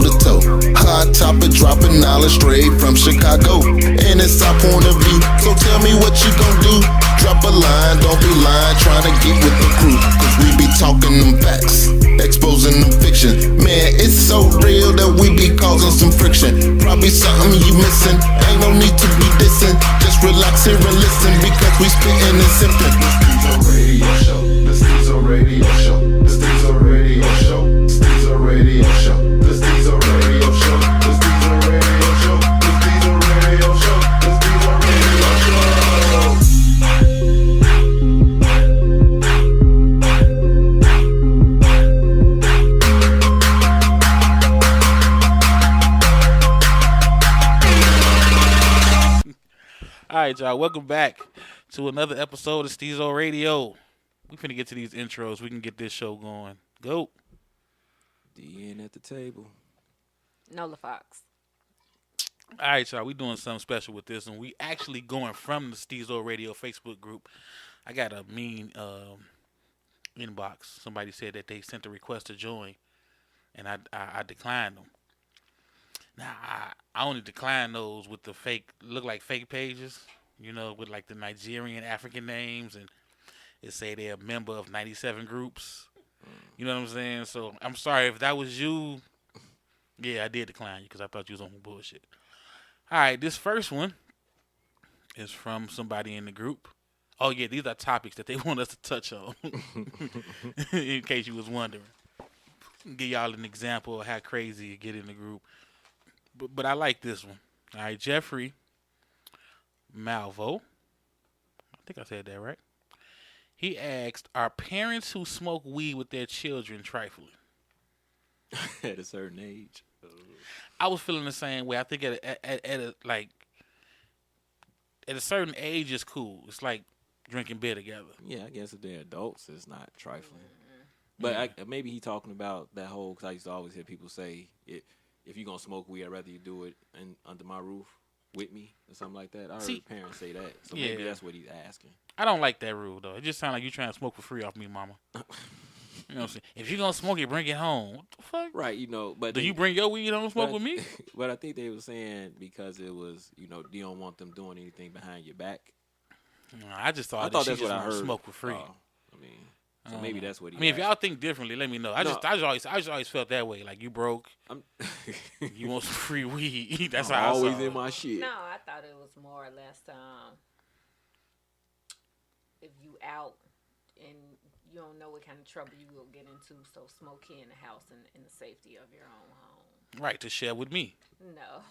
the toe. Hot topic dropping knowledge straight from Chicago. And it's our point of view, so tell me what you gon' do. Drop a line, don't be lying, trying to get with the crew. Cause we be talking them facts, exposing them fiction. Man, it's so real that we be causing some friction. Probably something you missing, ain't no need to be dissing. Just relax here and listen, because we spittin' and sippin'. The Stezo Radio Show, the Stezo Radio Show, the Stezo Radio Show, the Stezo Radio Show, the Stezo Radio Show, the Stezo Radio Show, the Stezo Radio Show. All right, y'all, welcome back to another episode of Stezo Radio. We finna get to these intros. We can get this show going. Go. DN at the table. Nola Fox. All right, y'all. We doing something special with this, and we actually going from the Stezo Radio Facebook group. I got a mean inbox. Somebody said that they sent a request to join, and I declined them. Now I only decline those with the fake, look like fake pages, you know, with like the Nigerian African names, and it say they're a member of 97 groups. You know what I'm saying? So I'm sorry if that was you. Yeah, I did decline you because I thought you was on bullshit. All right, this first one is from somebody in the group. Oh, yeah, these are topics that they want us to touch on, in case you was wondering. Give y'all an example of how crazy you get in the group. But I like this one. All right, Jeffrey Malvo. I think I said that right. He asked, are parents who smoke weed with their children trifling? At a certain age. I was feeling the same way. I think at a certain age, it's cool. It's like drinking beer together. Yeah, I guess if they're adults, it's not trifling. But maybe he talking about that whole, because I used to always hear people say, if you're going to smoke weed, I'd rather you do it under my roof with me or something like that. I heard parents say that. So maybe that's what he's asking. I don't like that rule, though. It just sounds like you trying to smoke for free off me, mama. You know what I'm saying? If you're going to smoke it, bring it home. What the fuck? Right, you know. But do you bring your weed home and smoke with me? But I think they were saying because it was, you know, you don't want them doing anything behind your back. I just thought that's just what I heard. Smoke for free. So maybe that's what he. I mean, if y'all think differently, let me know. I just always felt that way. Like you broke, you want some free weed. That's how always I saw in my shit. No, I thought it was more or less if you out and you don't know what kind of trouble you will get into, so smoke here in the house in the safety of your own home. Right, to share with me. No.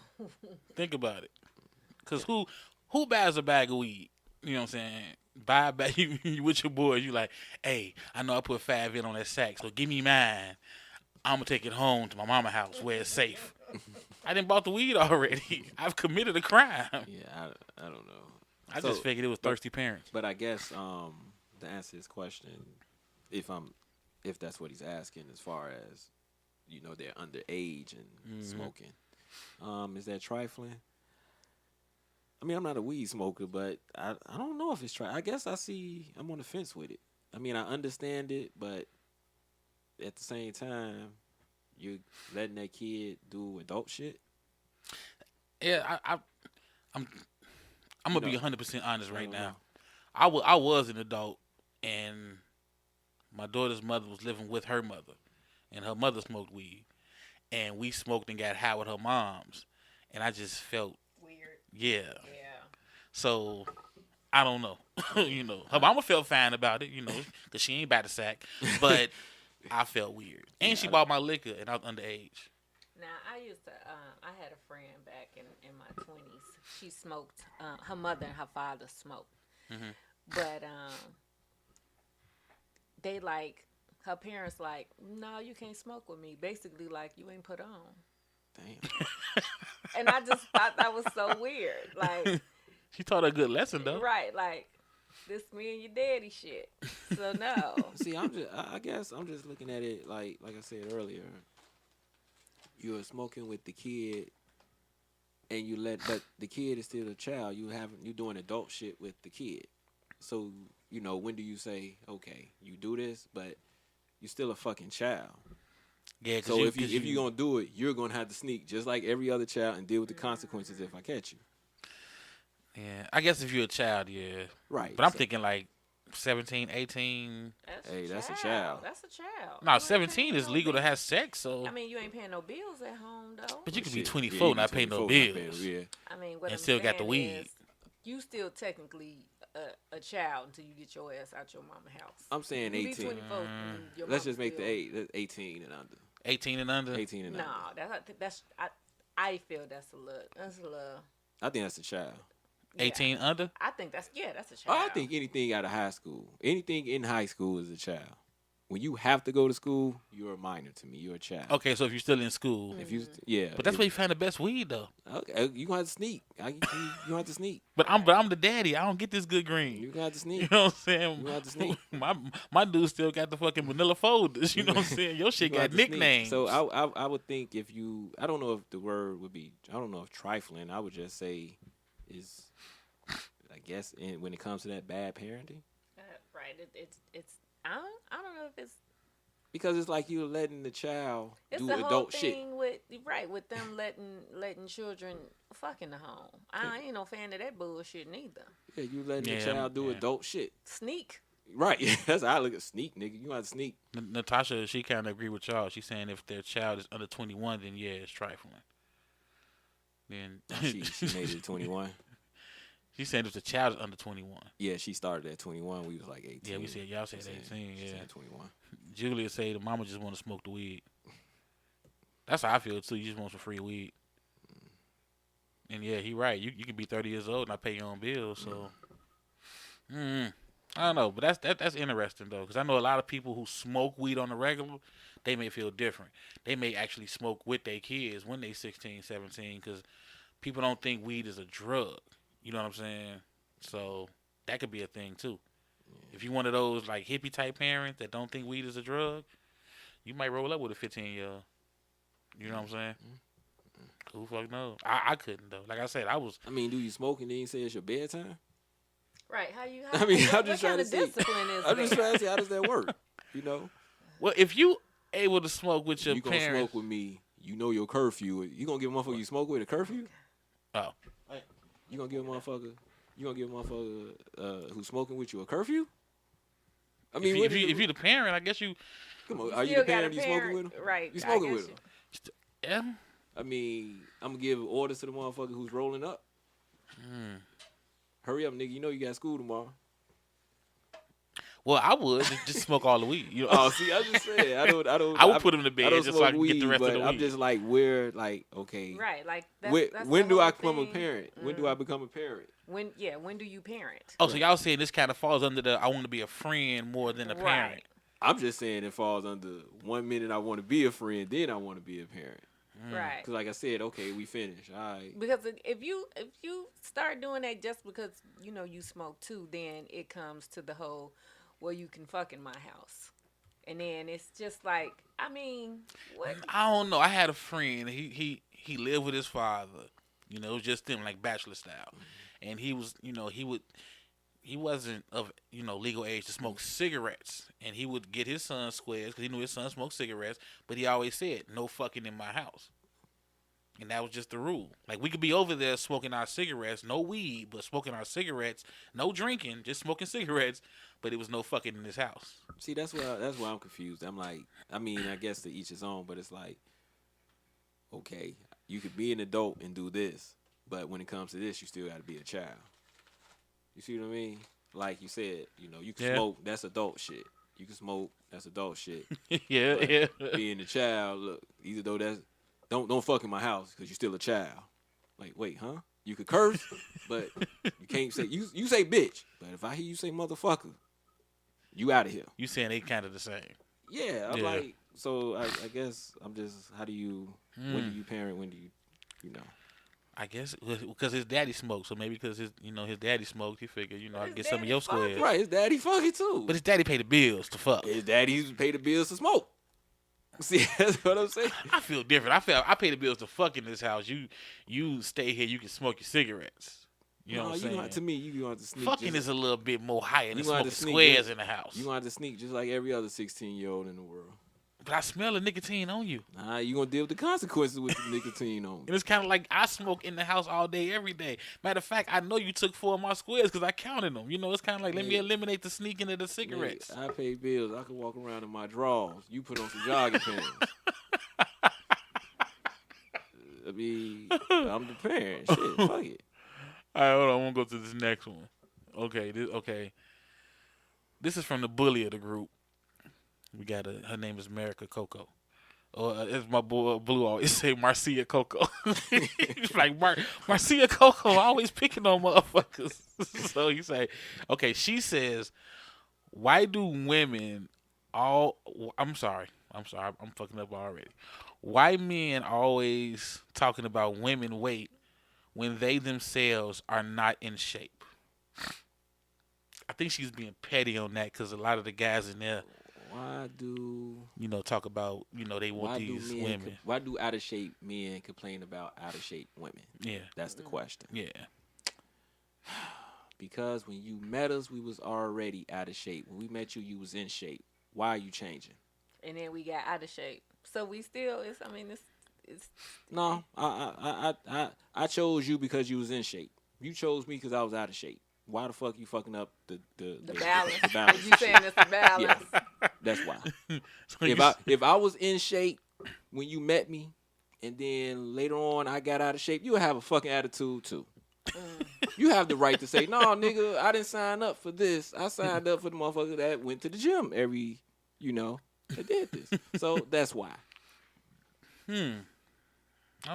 Think about it. Because who buys a bag of weed? You know what I'm saying? Buy a bag, you with your boys, you like, hey, I know I put 5 in on that sack, so give me mine. I'm going to take it home to my mama's house where it's safe. I done bought the weed already. I've committed a crime. Yeah, I don't know. I just figured it was thirsty parents. But I guess to answer his question, if that's what he's asking, as far as, you know, they're underage and smoking, is that trifling? I mean, I'm not a weed smoker, but I don't know if it's trifling. I guess I'm on the fence with it. I mean, I understand it, but at the same time, you're letting that kid do adult shit. Yeah, I'm gonna be 100% honest right now. I was an adult, and my daughter's mother was living with her mother, and her mother smoked weed, and we smoked and got high with her moms, and I just felt weird. Yeah. So I don't know. You know, her mama felt fine about it, you know, because she ain't about to sack, but I felt weird, and she bought my liquor, and I was underage. Now, I used to, I had a friend back in my 20s. She smoked, her mother and her father smoked. Mm-hmm. But they her parents no, you can't smoke with me. Basically, you ain't put on. Damn. And I just thought that was so weird. She taught her a good lesson, though. Right, this me and your daddy shit. So, no. See, I guess I'm just looking at it like I said earlier. You're smoking with the kid, and but the kid is still a child. You're doing adult shit with the kid. So, you know, when do you say, okay, you do this, but you're still a fucking child? Yeah, So if you gonna do it, you're gonna have to sneak just like every other child and deal with the consequences if I catch you. Yeah, I guess if you're a child, yeah. Right. But I'm thinking like 17, 18. That's a child. That's a child. No, You ain't 17 paying is no legal to bills. have sex, so. I mean, you ain't paying no bills at home though. But you could be Shit. 24 Yeah, and not pay no 24 not bills. paying, yeah. I mean, what And I'm still got the saying weed. is, you still technically a child until you get your ass out your mama's house. I'm saying You be 18. 24, your Let's mama just make the still- 8. That's 18 and under. 18 and under? 18 and No, under. I feel that's a little. I think that's a child. Yeah. 18 under? I think that's a child. I think anything out of high school, anything in high school is a child. When you have to go to school, you're a minor to me. You're a child. Okay, so if you're still in school. If you, yeah. But that's where you find the best weed, though. Okay, you gonna have to sneak. You gonna have to sneak. But I'm the daddy. I don't get this good green. You gonna have to You sneak. know what I'm saying? You gonna have to sneak. My dude still got the fucking vanilla folders. You know what I'm saying? Your shit You gonna got have to sneak. nicknames. So I would think if you, I don't know if the word would be, I don't know if trifling. I would just say is, I guess when it comes to that bad parenting, Right. It's. I don't know if it's. because it's like you're letting the child It's do the whole adult shit. thing with them letting children fuck in the home. I ain't no fan of that bullshit neither. Yeah, you letting the Yeah, child do yeah. adult shit. Sneak. Right. That's how I look at sneak, nigga. You gonna have to sneak. Natasha, she kind of agree with y'all. She's saying if their child is under 21, then yeah, it's trifling. Then She made it to 21. she's saying if the child is under 21. Yeah, she started at 21. We was like 18. Yeah, we said y'all said She 18. she Yeah, said 21. Julia say the mama just want to smoke the weed. That's how I feel too. You just want some free weed. And yeah, he right. You can be 30 years old and not pay your own bills. So, I don't know, but that's interesting though, because I know a lot of people who smoke weed on the regular, they may feel different. They may actually smoke with their kids when they 16, 17, because people don't think weed is a drug. You know what I'm saying? So that could be a thing too. If you one of those like hippie type parents that don't think weed is a drug, you might roll up with a 15-year-old. You know what I'm saying? Who fuck knows? I couldn't though. Like I said, I was. I mean, do you smoke and then you say it's your bedtime? Right. I mean, I'm what just kind trying to of see. discipline is I'm just that? trying to see how does that work? You know, Well, if you able to smoke with your you gonna parents, smoke with me. You know your curfew. You gonna give a motherfucker you smoke with a curfew? oh, You gonna give a motherfucker? You gonna give a motherfucker who's smoking with you a curfew? I mean, if you the parent, I guess you. come on, You are you still the got a parent? You smoking with him? Right. You I smoking guess with him? Yeah. I mean, I'm gonna give orders to the motherfucker who's rolling up. Hurry up, nigga. You know you got school tomorrow. Well, I would just smoke all the weed. You know? Oh, see, I just said I don't. I would put him to bed I don't just so I smoke can get the weed, rest of but the I'm weed. just like, where, like, okay. Right. Like When do I become become a parent? When do I become a parent? When do you parent? Oh, so y'all saying this kind of falls under the I want to be a friend more than a parent. Right. I'm just saying it falls under 1 minute I want to be a friend, then I want to be a parent. Right. Because like I said, okay, we finished. All right. Because if you start doing that just because you smoke too, then it comes to the whole, well, you can fuck in my house, and then it's just like, I mean, what? I don't know. I had a friend. He lived with his father. It was just them, like bachelor style, and he was, he wasn't of legal age to smoke cigarettes, and he would get his son squares because he knew his son smoked cigarettes, but he always said no fucking in my house, and that was just the rule. Like we could be over there smoking our cigarettes, no weed, but smoking our cigarettes, no drinking, just smoking cigarettes, but it was no fucking in his house. See, that's why I'm confused. I'm like, I mean, I guess to each his own, but it's like, okay, you could be an adult and do this, but when it comes to this, you still got to be a child. You see what I mean? Like you said, you can smoke, that's adult shit. You can smoke, that's adult shit. yeah. Being a child, look, either though that's don't fuck in my house because you're still a child. Like, wait, huh? You could curse, but you can't say you say bitch. But if I hear you say motherfucker, you out of here. You saying they kind of the same? Yeah, I'm Yeah. like, so I guess I'm just, how do you, when do you parent? When do you know? I guess because his daddy smoked, so maybe because his daddy smoked, he figured I His get some of daddy your fucked. squares. Right, his daddy fucking too. But his daddy paid the bills to fuck. His daddy paid the bills to smoke. See, that's what I'm saying. I feel different. I pay the bills to fuck in this house. You stay here. You can smoke your cigarettes. You know what I'm saying? To me, you gonna have to sneak. Fucking is a little bit more higher than You gonna have smoking to sneak, squares yeah. in the house. You gonna have to sneak just like every other 16-year-old in the world. But I smell the nicotine on you. Nah, you gonna deal with the consequences with the nicotine on. And it's kind of like I smoke in the house all day, every day. Matter of fact, I know you took 4 of my squares because I counted them. You know, it's kind of like, let me eliminate the sneaking of the cigarettes. Nigga, I pay bills. I can walk around in my drawers. You put on some jogging pants. I mean, I'm the parent. Shit, fuck it. All right, hold on. I'm going to go to this next one. Okay. This is from the bully of the group. We got her name is America Coco. As my boy Blue always say, Marcia Coco. Like Marcia Coco always picking on motherfuckers. So you say, okay, she says, why do women I'm sorry, I'm fucking up already. Why men always talking about women weight when they themselves are not in shape? I think she's being petty on that because a lot of the guys in there, why do talk about they want these women? Why do out of shape men complain about out of shape women? Yeah, that's the question. Yeah, because when you met us, we was already out of shape. When we met you, you was in shape. Why are you changing? And then we got out of shape, so we still. It's. No, I chose you because you was in shape. You chose me because I was out of shape. Why the fuck you fucking up the balance? The balance. You saying it's the balance? Yeah, that's why. If I was in shape when you met me, and then later on I got out of shape, you would have a fucking attitude too. You have the right to say, no, nigga, I didn't sign up for this. I signed up for the motherfucker that went to the gym that did this. So that's why. I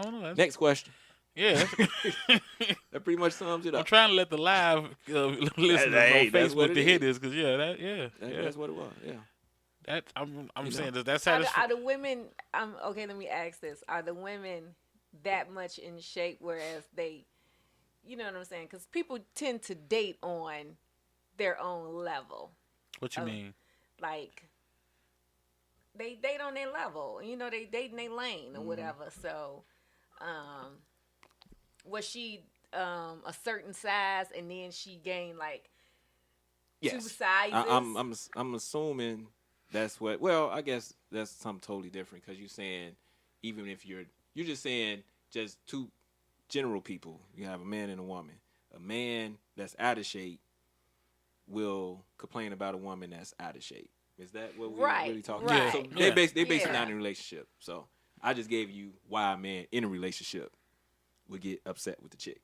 don't know. Next question. Yeah. That pretty much sums it up. I'm trying to let the live listeners on Facebook to hear this because that's what it was. Yeah. That I'm saying that's satisfying. Are the women? Okay. Let me ask this: are the women that much in shape, whereas they, you know what I'm saying? Because people tend to date on their own level. What you mean? Like they date on their level. They date in their lane or whatever. So, was she a certain size and then she gained like 2 sizes? I'm assuming that's what. Well, I guess that's something totally different because you're saying even if you're just saying just two general people. You have a man and a woman. A man that's out of shape will complain about a woman that's out of shape. Is that what we're really talking about? So they basically not in a relationship. So I just gave you why a man in a relationship would get upset with the chick.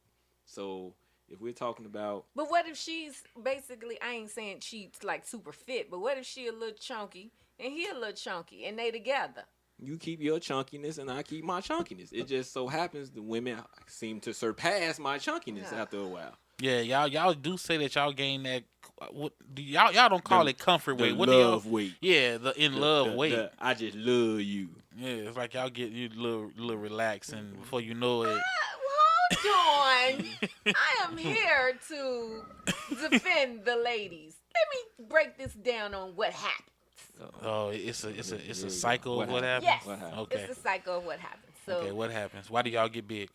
So if we're talking about... But what if she's basically, I ain't saying she's like super fit, but what if she a little chunky and he a little chunky and they together? You keep your chunkiness and I keep my chunkiness. It just so happens the women seem to surpass my chunkiness after a while. Yeah, y'all do say that y'all gain that. What y'all don't call it comfort weight? What love weight? Yeah, the love weight. I just love you. Yeah, it's like y'all get you little relaxed, and before you know it. Hold on, I am here to defend the ladies. Let me break this down on what happened. Oh, it's a cycle of what happens? Yes, Okay. It's a cycle of what happens. So, okay, what happens? Why do y'all get big?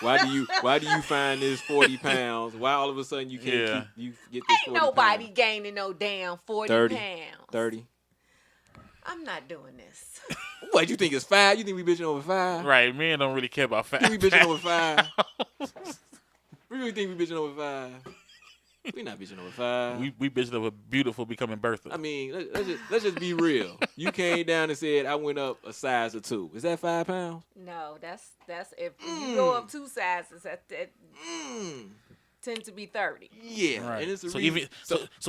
Why do you find this 40 pounds? Why all of a sudden you can't you get this 40 ain't nobody pounds? gaining no damn 40 30, pounds. 30. I'm not doing this. What, you think it's 5? You think we bitching over 5? Right, men don't really care about 5. You think we bitching over 5? We really think we bitching over 5? We not bitching over 5. We bitching over beautiful becoming Bertha. I mean, let's just be real. You came down and said I went up a size or 2. Is that 5 pounds? No, that's if you go up 2 sizes, that tend to be 30. Yeah, right. And it's a so reason.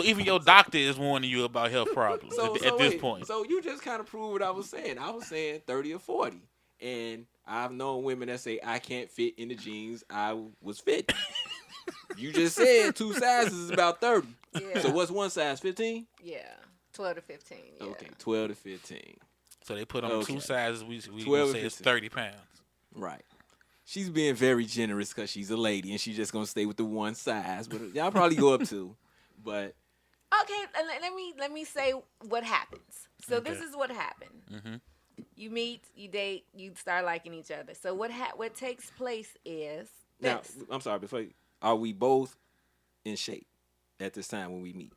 Even your doctor is warning you about health problems at this point. So you just kind of proved what I was saying. I was saying 30 or 40, and I've known women that say I can't fit in the jeans I was fit. You just said 2 sizes is about 30. Yeah. So what's one size? 15? Yeah, 12 to 15. Yeah. Okay, 12 to 15. So they put on 2 sizes. We gonna say it's 30 pounds. Right. She's being very generous because she's a lady and she's just gonna stay with the one size. But y'all probably go up 2. But okay, let me say what happens. So this is what happened. Mm-hmm. You meet, you date, you start liking each other. So what takes place is now, this. I'm sorry. Are we both in shape at this time when we meet?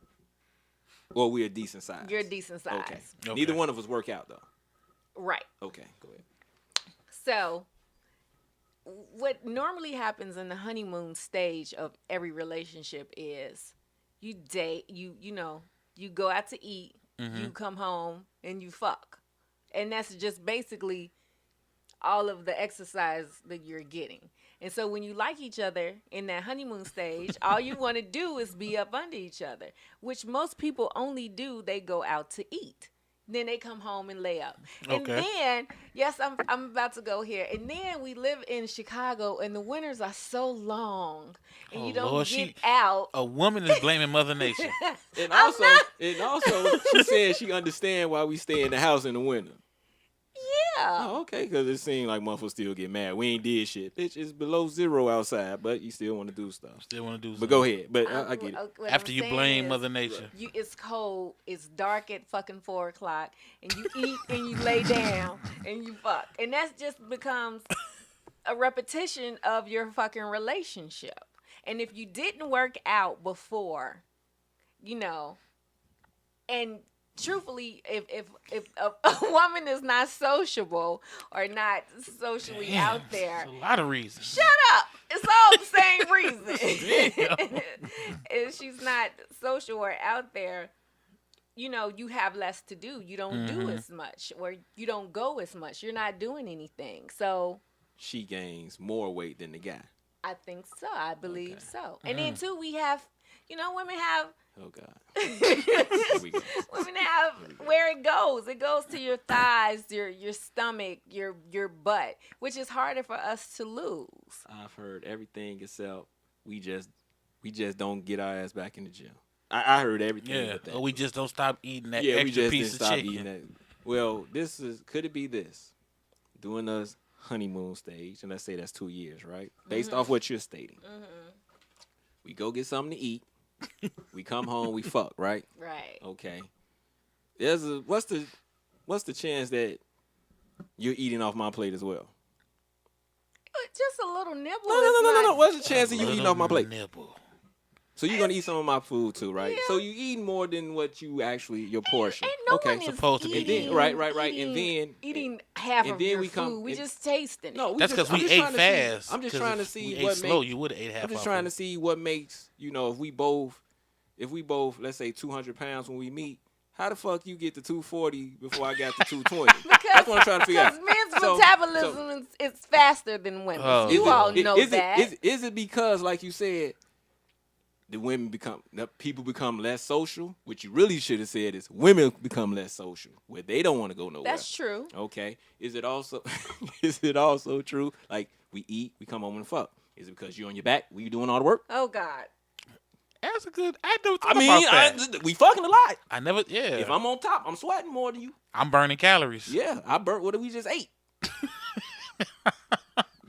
Well, we're a decent size. You're a decent size. Okay. Neither one of us work out though. Right. Okay, go ahead. So, what normally happens in the honeymoon stage of every relationship is you date, you know, you go out to eat, you come home, and you fuck. And that's just basically all of the exercise that you're getting. And so when you like each other in that honeymoon stage, all you want to do is be up under each other, which most people only do. They go out to eat. Then they come home and lay up. And then, yes, I'm about to go here. And then we live in Chicago, and the winters are so long, and you don't get out. A woman is blaming Mother Nature. And also, she said she understand why we stay in the house in the winter. Yeah. Oh, okay, because it seemed like motherfuckers still get mad. We ain't did shit. Bitch, it's below 0 outside, but you still want to do stuff. But go ahead. But I get it. After you blame Mother Nature. It's cold. It's dark at fucking 4 o'clock, and you eat and you lay down and you fuck. And that just becomes a repetition of your fucking relationship. And if you didn't work out before, you know, and truthfully, if a woman is not sociable or not socially out there, a lot of reasons. Shut up! It's all the same reason. If she's not social or out there, you know, you have less to do. You don't do as much, or you don't go as much. You're not doing anything. So she gains more weight than the guy. I think so. I believe so. And then too, we have, you know, women have. Oh God. Women have where it goes. It goes to your thighs, your stomach, your butt, which is harder for us to lose. I've heard everything except we just don't get our ass back in the gym. I heard everything. Yeah. But that. Or we just don't stop eating that extra piece of chicken. Eating that. Well, could it be this? During the honeymoon stage, and let's say that's 2 years, right? Based off what you're stating. We go get something to eat. We come home, we fuck, right? Right. Okay. What's the chance that you're eating off my plate as well? Just a little nibble. No. What's the chance of you eating off my plate? Nibble. So you're gonna eat some of my food too, right? Yeah. So you eating more than what you actually your portion. And no one is supposed to be eating, right. And then eating half and of then your we come, food. We and, just tasting it. No, that's because we ate fast. I'm just trying to see what slow. You would have ate half. I'm just trying to see what makes, you know, if we both, let's say 200 pounds when we meet, how the fuck you get to 240 before I got to 220? That's what I'm trying to figure out. Because men's metabolism is faster than women's. You all know that. Is it because, like you said, the people become less social? What you really should have said is women become less social, where they don't want to go nowhere. That's true. Okay. Is it also true? Like we eat, we come home and fuck. Is it because you're on your back? We doing all the work? Oh God. That's a good. I never thought about that. We fucking a lot. I never. Yeah. If I'm on top, I'm sweating more than you. I'm burning calories. Yeah, I burnt what we just ate.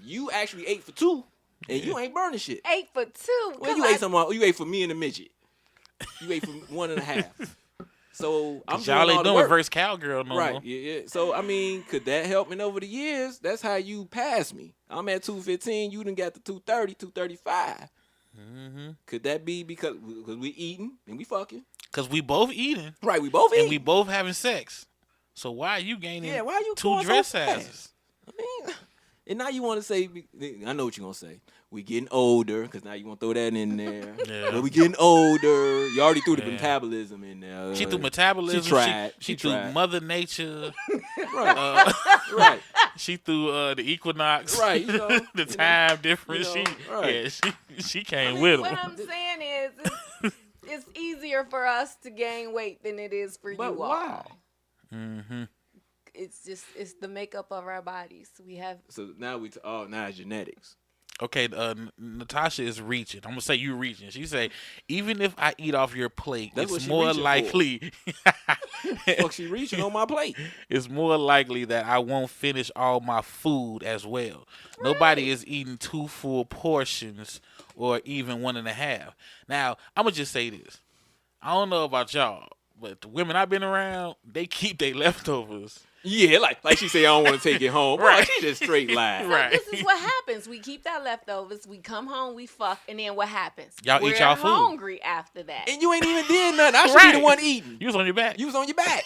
You actually ate for 2. And you ain't burning shit. 8 for 2. Well, you ate some. You ate for me and the midget. You ate for 1.5. So I'm doing y'all ain't all the doing work. reverse cowgirl no Right. more. Yeah. So I mean, could that help me over the years? That's how you pass me. I'm at 215. You done got to 230, 235. Could that be because we eating and we fucking? Because we both eating. Right. We both eating. And we both having sex. So why are you gaining? Why are you 2 dress so sizes? I mean. And now you want to say, I know what you're going to say. We getting older, because now you want to throw that in there. Yeah. But we getting older. You already threw the metabolism in there. She threw metabolism. She tried. She threw Mother Nature. Right. Right. She threw the equinox. Right. You know, the time difference. She came with them. What I'm saying is, it's easier for us to gain weight than it is for you all. Why? Mm-hmm. It's the makeup of our bodies. We have. So now now it's genetics. Okay, Natasha is reaching. I'm gonna say you reaching. She say, even if I eat off your plate, it's more likely. Fuck, she reaching on my plate. It's more likely that I won't finish all my food as well. Right. Nobody is eating 2 full portions or even 1.5. Now, I'm gonna just say this. I don't know about y'all, but the women I've been around, they keep their leftovers. Yeah, like she say, I don't want to take it home. Right. She just straight lie. Right. This is what happens. We keep that leftovers. We come home, we fuck, and then what happens? Y'all eat y'all food. We're hungry after that. And you ain't even did nothing. I should be the one eating. You was on your back. You was on your back.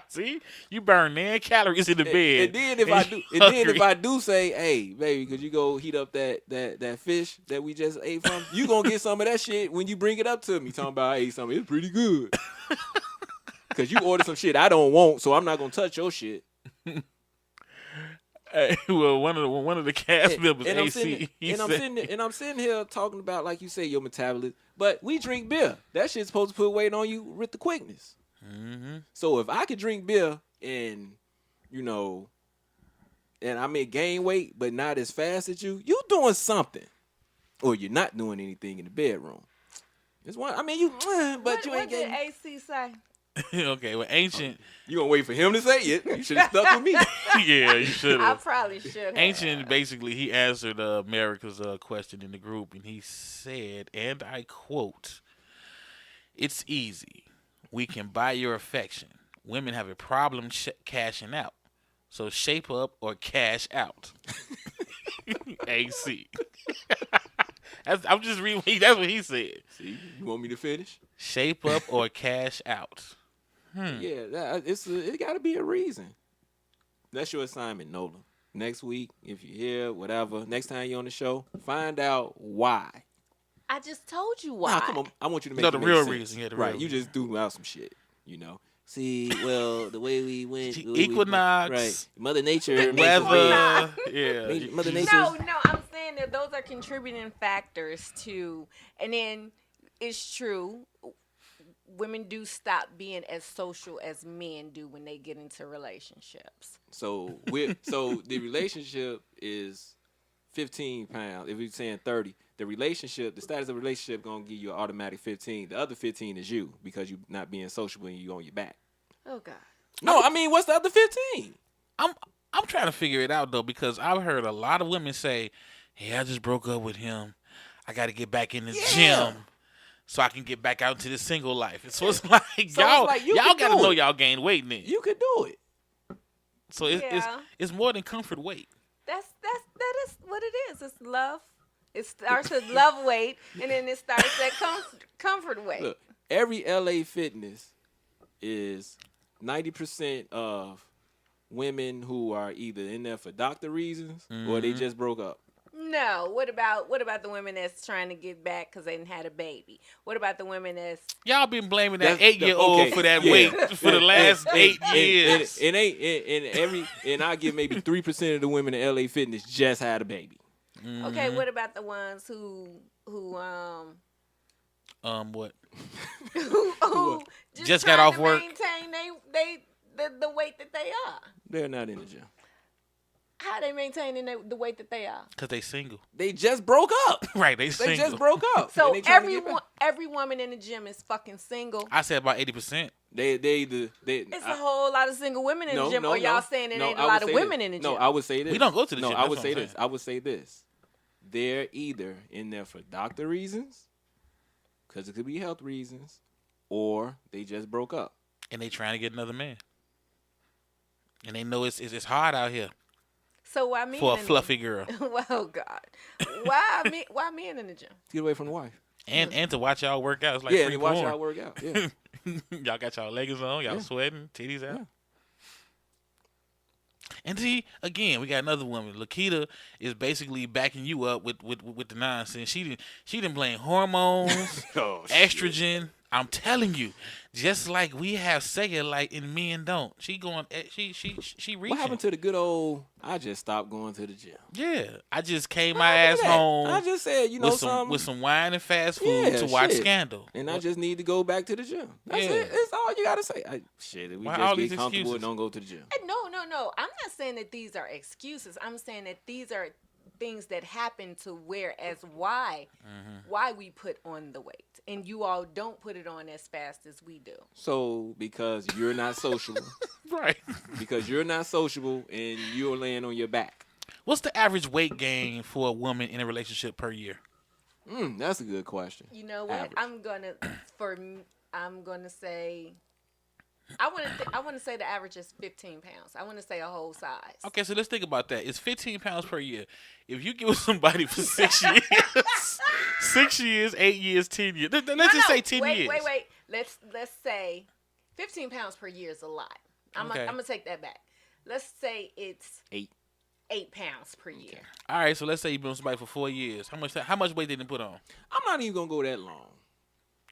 See, you burn 9 calories in the bed. And then if I do say, hey, baby, could you go heat up that fish that we just ate from? You gonna get some of that shit when you bring it up to me. Talking about I ate something, it's pretty good. Cause you ordered some shit I don't want, so I'm not gonna touch your shit. Hey, well, one of the cast members, AC, I'm sitting here talking about, like you say, your metabolism. But we drink beer. That shit's supposed to put weight on you with the quickness. Mm-hmm. So if I could drink beer and, and I may gain weight, but not as fast as you doing something, or you're not doing anything in the bedroom. It's one. I mean, but you ain't getting. What did AC say? Okay, well, Ancient. You gonna wait for him to say it? You should have stuck with me. Yeah, you should have. I probably should have. Ancient, basically, he answered America's question in the group, and he said, and I quote, "It's easy. We can buy your affection. Women have a problem cashing out. So shape up or cash out." AC. I'm just reading. That's what he said. See, you want me to finish? Shape up or cash out. Yeah, it got to be a reason. That's your assignment, Nola. Next week, if you're here, whatever, next time you're on the show, find out why. I just told you why. Nah, come on. I want you to make the it real sense. reason. Yeah, the right. real You reason. just threw out some shit, See, well, the way we went. Equinox. Right. Mother Nature. Weather. Yeah. Mother Nature. No, I'm saying that those are contributing factors to, and then it's true. Women do stop being as social as men do when they get into relationships. So the relationship is 15 pounds. If we're saying 30, the status of the relationship gonna give you an automatic 15. The other 15 is you because you not being sociable and you on your back. Oh God. No, I mean, what's the other 15? I'm trying to figure it out though, because I've heard a lot of women say, "Hey, I just broke up with him. I got to get back in the gym so I can get back out into the single life." So it's like y'all got to know y'all gained weight then. You could do it. So it's more than comfort weight. That is what it is. It's love. It starts with love weight, and then it starts at comfort weight. Look, every LA Fitness is 90% of women who are either in there for doctor reasons or they just broke up. No. What about the women that's trying to get back because they didn't had a baby? What about the women that's Y'all been blaming that 8-year-old for that weight for the last 8 years. And I give maybe 3% of the women in LA Fitness just had a baby. Okay? What about the ones who What? who Just got off work. Maintain the weight that they are. They're not in the gym. How they maintaining the weight that they are? Because they single. They just broke up. Right, they single. They just broke up. So every woman in the gym is fucking single. I said about 80%. It's a whole lot of single women in the gym. Or y'all saying it ain't a lot of women in the gym? No, I would say this. We don't go to the gym. I would say this. I would say this. They're either in there for doctor reasons, because it could be health reasons, or they just broke up. And they trying to get another man. And they know it's hard out here. So why men for a fluffy girl? Well, God, why men in the gym? To get away from the wife. And to watch y'all work out. It's like free free watch porn. y'all work out. Yeah. Y'all got y'all leggings on. Y'all sweating. Titties out. Yeah. And see, again, we got another woman. Lakita is basically backing you up with the nonsense. She didn't blame hormones, estrogen. Shit. I'm telling you, just like we have cellulite and men don't. She reaching. What happened to the good old? I just stopped going to the gym. Yeah, I just came my ass home. I just said, with some wine and fast food to watch Scandal, and I just need to go back to the gym. That's it. That's all you gotta say. We why just get comfortable and don't go to the gym. No. I'm not saying that these are excuses. I'm saying that these are things that happen to whereas why we put on the weight, and you all don't put it on as fast as we do. So because you're not sociable, right? Because you're not sociable and you're laying on your back. What's the average weight gain for a woman in a relationship per year? That's a good question. You know what? Average. I'm gonna say I want to say the average is 15 pounds. I want to say a whole size. Okay, so let's think about that. It's 15 pounds per year. If you give with somebody for 6 years, 6 years, 8 years, 10 years. Let's just say 10 years. Wait. Let's say 15 pounds per year is a lot. I'm gonna take that back. Let's say it's 8 pounds per year. All right, so let's say you've been with somebody for 4 years. How much weight did they put on? I'm not even gonna go that long.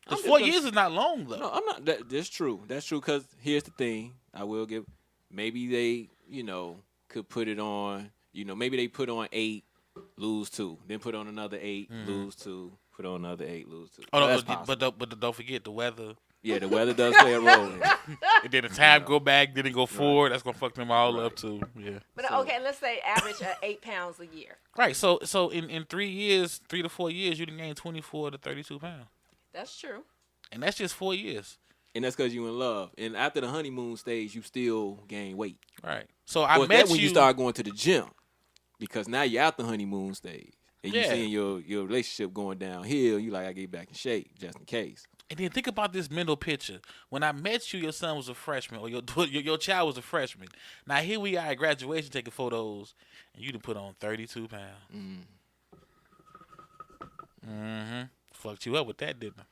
'Cause 4 years is not long though. No, I'm not. That's true. That's true. Because here's the thing. I will give. Maybe they, could put it on. Maybe they put on 8, lose 2, then put on another 8, lose 2, put on another 8, lose 2. Oh, no, that's but don't forget the weather. Yeah, the weather does play a role. And then the time go back, then it go forward. That's gonna fuck them all up too. Yeah. But okay, let's say average 8 pounds a year. Right. So in 3 years, 3 to 4 years, you can gain 24 to 32 pounds, That's true. and that's just 4 years. And that's because you in love. And after the honeymoon stage, you still gain weight. Right. So I Well, met that's when you. you start going to the gym, because now you're out the honeymoon stage and you Yeah. seeing your relationship going downhill. You like, I get back in shape just in case. And then think about this mental picture. When I met you, your son was a freshman, or your child was a freshman. Now here we are at graduation taking photos, and you done put on 32 pounds. Mm-hmm. Fucked you up with that, didn't I?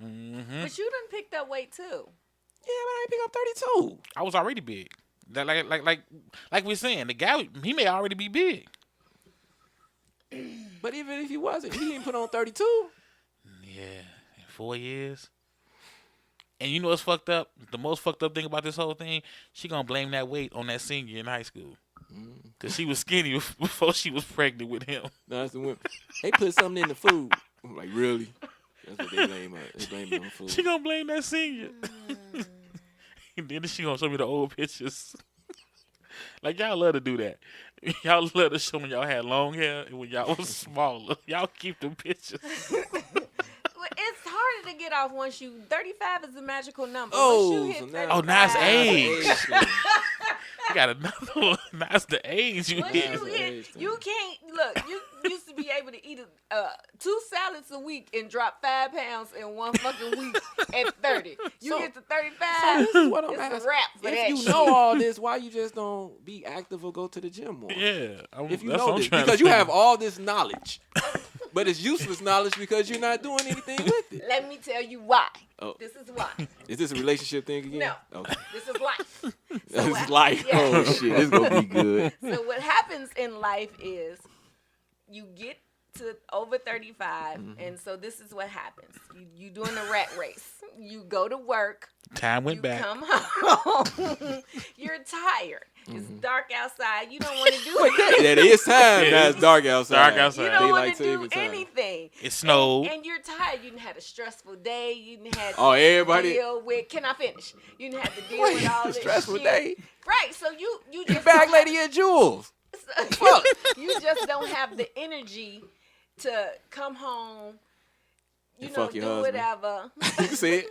Mm-hmm. But you done picked up weight too. Yeah, but I ain't pick up 32. I was already big. That like we're saying, the guy, he may already be big. But even if he wasn't, he didn't put on 32. Yeah, in 4 years. And you know what's fucked up? The most fucked up thing about this whole thing, she gonna blame that weight on that senior in high school. Cause she was skinny before she was pregnant with him. No, that's the women. They put something in the food. I'm like, really? That's what they blame her. They blame it on food. She gonna blame that senior. And then she gonna show me the old pictures. Like y'all love to do that. Y'all love to show when y'all had long hair and when y'all was smaller. Y'all keep them pictures. Well, it's harder to get off once you 35 is a magical number. Oh, once you so hit now- 35, Oh, now it's age. Age. You got another one. That's the age you Once hit. you hit, you can't look. You used to be able to eat 2 salads a week and drop 5 pounds in one fucking week at 30. You So- get to 35. So this is what I'm it's asking. a wrap for If that you shit. know all this, why you just don't be active or go to the gym more? Yeah. If you that's know what I'm this, trying to because you figure. have all this knowledge, but it's useless knowledge because you're not doing anything with it. Let me tell you why. Oh. This is why. Is this a relationship thing again? No. Okay. This is life. This is what- like, yeah. oh shit, this gonna be good. So what happens in life is you get to over 35, and so this is what happens. You doing the rat race. You go to work. Time went You back. come home. You're tired. It's dark outside. You don't want to do anything. That is time. Yeah, Now it's dark outside. dark outside. You don't want Daylight to do saving time. anything. It snowed. And you're tired. You done had a stressful day. You done had Oh, to everybody- deal with. Can I finish? You done had to deal Wait, with all this stressful shit. day? Right. So you just Bag don't lady at Jules. have, you just don't have the energy to come home. You And know, fuck your do husband. whatever, You see it?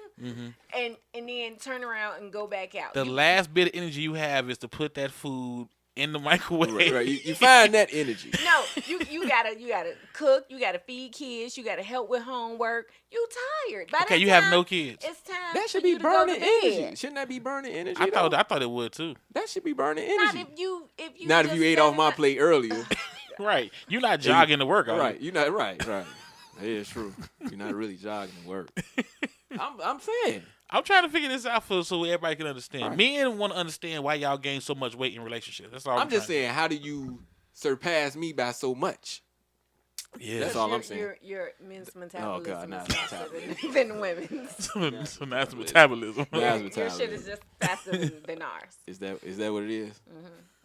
and then turn around and go back out. The You- last bit of energy you have is to put that food in the microwave. Right. You find that energy. No, you gotta cook. You gotta feed kids. You gotta help with homework. You tired. By Okay, that you have time, no kids. It's time. That should for be you to go to burning bed. energy. Shouldn't that be burning energy? I though? thought it would too. That should be burning Not energy. if you Not if just you ate set off it my up. plate earlier. Right. You're not jogging to work, are you? Right. You're not right. Yeah, it's true. You're not really jogging to work. I'm saying. I'm trying to figure this out so everybody can understand. All right. Men want to understand why y'all gain so much weight in relationships. That's all. I'm just saying, how do you surpass me by so much? Yeah. That's all I'm saying. Your men's metabolism God, not is faster metabolism. than women's. So that's metabolism. Yeah. Your shit is just faster than ours. Is that what it is?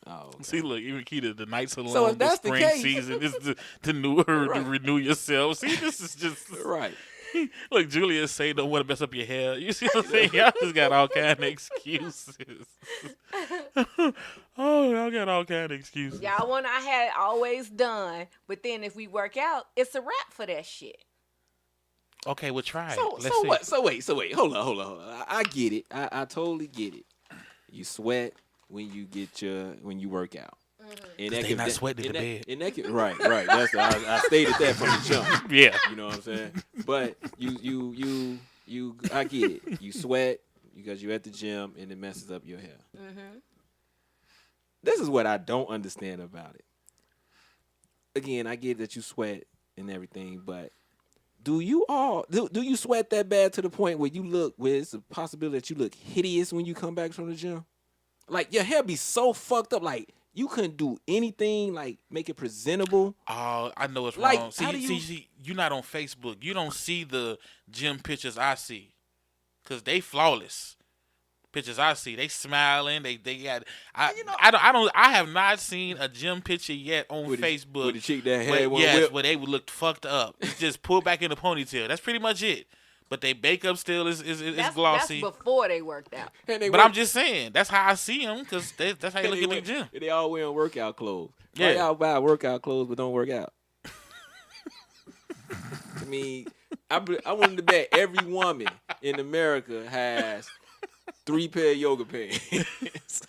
Oh, okay. See, look, even Keita, the nights alone, So if the that's the spring case- season is to Right. renew yourself. See, this is just Right. look. Julia say don't want to mess up your hair. You see what I'm saying? Y'all just got all kind of excuses. Oh, y'all got all kind of excuses. Y'all want I had always done, but then if we work out, it's a wrap for that shit. Okay, we'll try it. So Let's see. what? So wait. Hold on. I get it. I totally get it. You sweat when you work out. And 'Cause they not sweating in the bed. And that can, right. That's I stated that from the jump. Yeah. You know what I'm saying? But you I get it. You sweat. because you're at the gym and it messes up your hair. Mm-hmm. This is what I don't understand about it. Again, I get that you sweat and everything, but do you sweat that bad to the point where it's a possibility that you look hideous when you come back from the gym? Like your hair be so fucked up, like you couldn't do anything like make it presentable. Oh, I know it's Like, wrong. how do you- See, you're not on Facebook. You don't see the gym pictures I see, cause they flawless. Pictures I see, they smiling. They got. I have not seen a gym picture yet on Facebook. With the chick that had one whip. where they would look fucked up. It's just pulled back in the ponytail. That's pretty much it. But they makeup still is glossy. That's before they worked out. But I'm just saying, that's how I see them, because that's how you look in the gym. They all wearing workout clothes. Yeah. Why y'all buy workout clothes but don't work out? I mean, I wanted to bet every woman in America has 3 pair of yoga pants. 3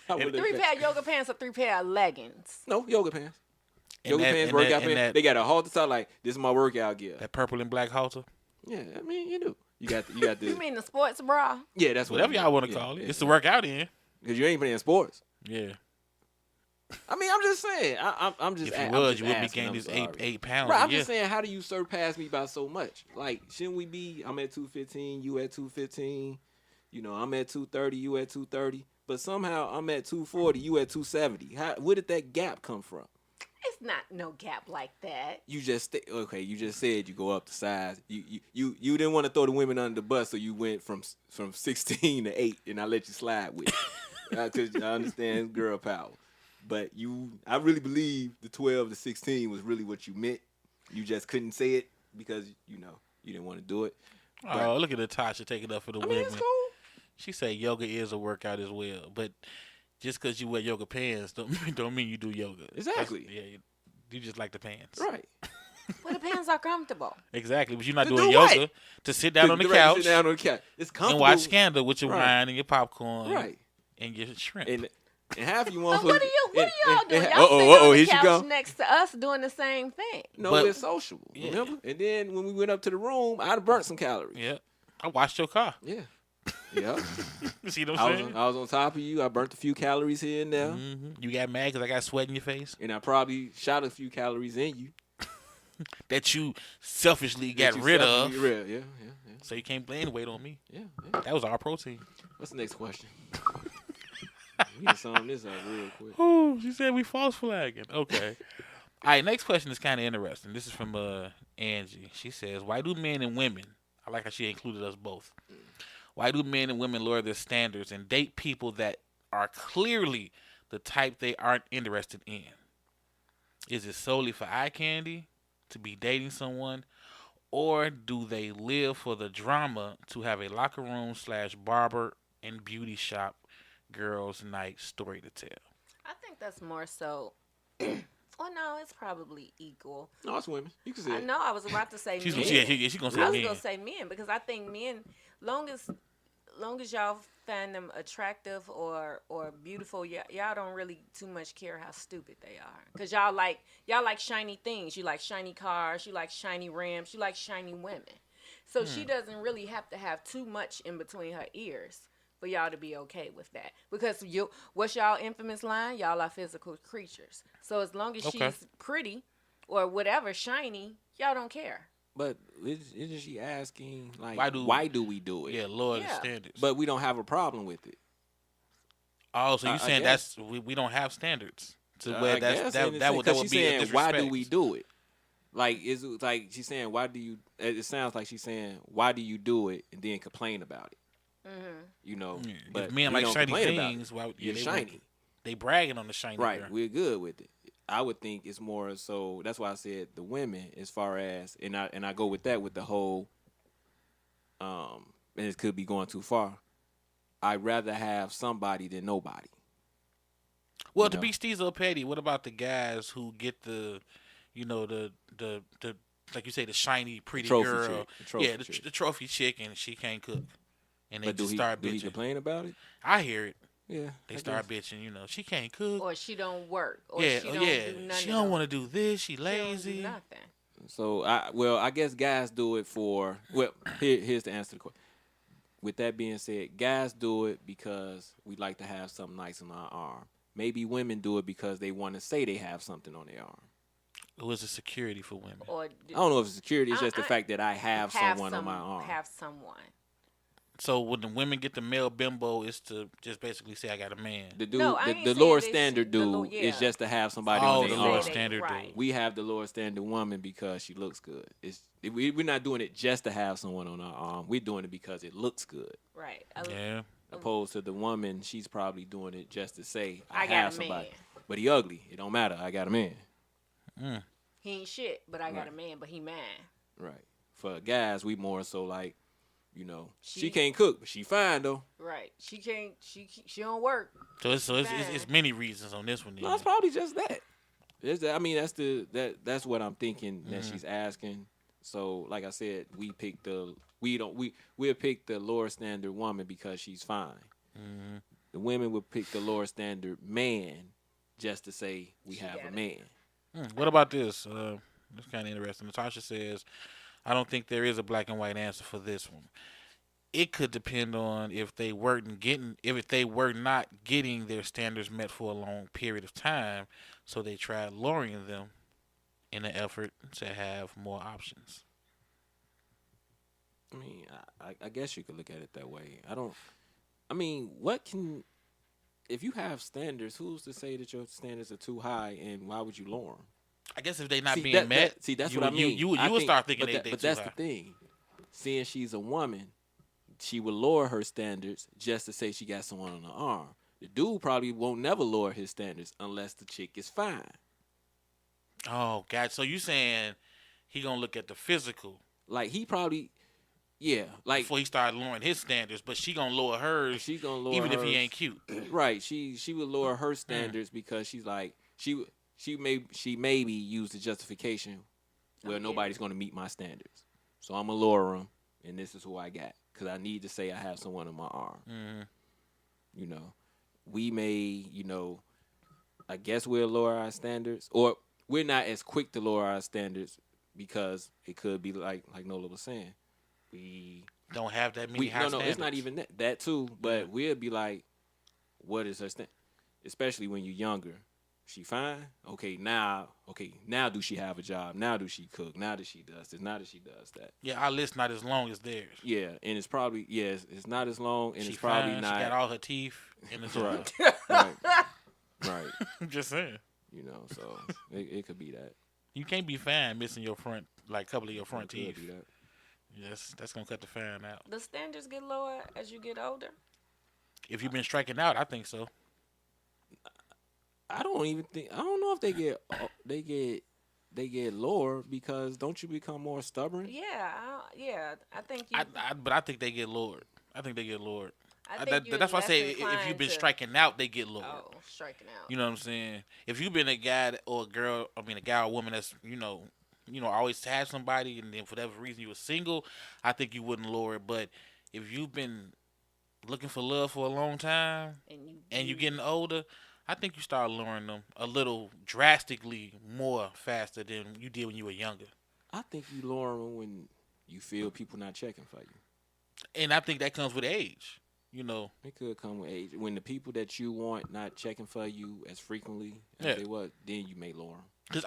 pair of yoga pants or 3 pair of leggings? No, yoga pants. And Yoga that- pants, and that- workout and pants. that- They got a halter top like, this is my workout gear. That purple and black halter. Yeah, I mean, you do. You got the. You mean the sports bra? Yeah, that's what Whatever y'all want to call it. It's to work out in. Because you ain't playing sports. Yeah. I mean, I'm just saying. I'm just. If I'm you was, just you wouldn't be asking, gaining I'm this sorry. eight pounds. Right, I'm yeah. just saying, how do you surpass me by so much? Like, shouldn't we be? I'm at 215, you at 215. You know, I'm at 230, you at 230. But somehow I'm at 240, you at 270. Where did that gap come from? It's not no gap like that. You just said you go up the size. You didn't want to throw the women under the bus, so you went from 16 to 8, and I let you slide with it. Because I understand girl power. But I really believe the 12 to 16 was really what you meant. You just couldn't say it because, you didn't want to do it. Oh, look at Natasha taking up for the women. It's cool. She said yoga is a workout as well, but just because you wear yoga pants don't mean you do yoga. Exactly. You just like the pants. Right. Well, the pants are comfortable. Exactly, but you're not To doing do what? yoga to sit down on the Sit couch down on the couch. It's and comfortable. watch Scandal with your Right. wine and your popcorn Right. and your shrimp. And half you But want. what are y'all doing? Y'all Uh-oh, sitting on here the she couch go. next to us doing the same thing. No, But- we're sociable. Yeah. Remember? And then when we went up to the room, I'd have burnt some calories. Yeah, I washed your car. Yeah. Yeah. You see what I'm saying? I was on top of you. I burnt a few calories here and there. You got mad because I got sweat in your face And I probably shot a few calories in you. that you selfishly got That you rid selfishly of. Yeah. So you can't blame the weight on me. Yeah. That was our protein. What's the next question? We can sum this up real quick. Oh, she said we false flagging. Okay. All right, next question is kind of interesting. This is from Angie. She says, why do men and women, I like how she included us both, why do men and women lower their standards and date people that are clearly the type they aren't interested in? Is it solely for eye candy, to be dating someone, or do they live for the drama to have a locker room / barber and beauty shop girls' night story to tell? I think that's more so. Well, no, it's probably equal. No, it's women. You can say I it. know. I was about to say She's men. she gonna say I was men. gonna say men because I think men, long as y'all find them attractive or beautiful, y'all don't really too much care how stupid they are. Cause y'all like shiny things. You like shiny cars. You like shiny rims. You like shiny women. So she doesn't really have to have too much in between her ears for y'all to be okay with that. Because what's y'all infamous line? Y'all are physical creatures. So as long as Okay. she's pretty or whatever shiny, y'all don't care. But isn't she asking, like, Why do we do it? Yeah, lower the Yeah. standards. But we don't have a problem with it. oh, so you I saying guess. we don't have standards to I where guess, that and would because be she's a saying, why do disrespect. we do it? Like, is it like she's saying, why do you? It sounds like she's saying, why do you do it and then complain about it? You know, Yeah, but if men we like don't shiny complain about things, it. why You're they shiny, They bragging on the shiny right? girl. We're good with it. I would think it's more so. That's why I said the women, as far as and I go with that with the whole. And it could be going too far. I'd rather have somebody than nobody. Well, You to know. be Stezo petty, what about the guys who get the like you say, the shiny, pretty Trophy girl? chick, the trophy yeah, chick. the trophy chick, and she can't cook, and they But just do start he bitching. complain about it? I hear it. Yeah, They I start guess. bitching. She can't cook. Or she don't work. Or yeah, she oh, don't yeah. do none She of don't those. want to do this. She She don't do lazy. nothing. So I guess guys do it for. Well, here's the answer to the question. with that being said, guys do it because we like to have something nice on our arm. Maybe women do it because they want to say they have something on their arm. It was a security for women. Or I don't know if it's security. It's just the I- fact that I have someone on my arm. Have someone. So when the women get the male bimbo, it's to just basically say I got a man. The dude, No, I ain't the saying lower this- standard the dude low- is yeah. just to have somebody Oh, on the their lower arm. standard right. dude. We have the lower standard woman because she looks good. We're not doing it just to have someone on our arm. We're doing it because it looks good. Right. Yeah. Opposed to the woman, she's probably doing it just to say I I, got have a somebody. man. But he ugly. It don't matter. I got a man. He ain't shit, but I got Right. a man, but he mine. Right. For guys, we more so like, she She- can't cook, but she fine though. Right. She can't. She don't work. So it's many reasons on this one. Then. No, it's probably just that. That's what I'm thinking that she's asking. So, like I said, we'll pick the lower standard woman because she's fine. Mm-hmm. The women would pick the lower standard man just to say we have got a it. man. What about this? It's kind of interesting. Natasha says, I don't think there is a black and white answer for this one. It could depend on if they were not getting their standards met for a long period of time, so they tried lowering them in an effort to have more options. I mean, I guess you could look at it that way. If you have standards, who's to say that your standards are too high, and why would you lower them? I guess if they're not being that- met, that's you, what I mean. You would start thinking they but too that's high. the thing. Seeing she's a woman, she would lower her standards just to say she got someone on her arm. The dude probably won't never lower his standards unless the chick is fine. Oh, God. So you saying he gonna look at the physical Like he probably, yeah, like before he start lowering his standards, but she gonna lower hers she gonna lower even if he hers. ain't cute. Right. She would lower her standards because she's like she maybe use the justification. Well, yeah. nobody's gonna meet my standards, so I'm gonna lower them, and this is who I got because I need to say I have someone on my arm. Mm-hmm. We may, I guess we'll lower our standards, or we're not as quick to lower our standards because it could be like Nola was saying, we Don't have that many high no, standards. it's not even that too. But we'll be like, what is her standard? Especially when you're younger. She fine? Okay, now do she have a job? Now do she cook? Now that she does this? Now that she does that? Yeah, our list's not as long as theirs. Yeah, and it's probably it's not as long, and She it's probably fine, not She got all her teeth in the right. job. right. I'm just saying. So it could be that. You can't be fine missing your front, like a couple of your front It could teeth. be that. Yes, that's gonna cut the fan out. The standards get lower as you get older. If you've been striking out, I think so. I don't know if they get lower because don't you become more stubborn? Yeah, I think you. But I think they get lowered. I think they get lowered. I think you're That's why I say less if you've inclined been to- striking out, they get lowered. Oh, striking out. You know what I'm saying? If you've been a guy or a girl, a guy or woman that's always had somebody, and then for whatever reason you were single, I think you wouldn't lower it. But if you've been looking for love for a long time and you getting older, I think you start lowering them a little drastically more faster than you did when you were younger. I think you lower them when you feel people not checking for you. And I think that comes with age. It could come with age. When the people that you want not checking for you as frequently as Yeah. they was, then you may lower them. Because,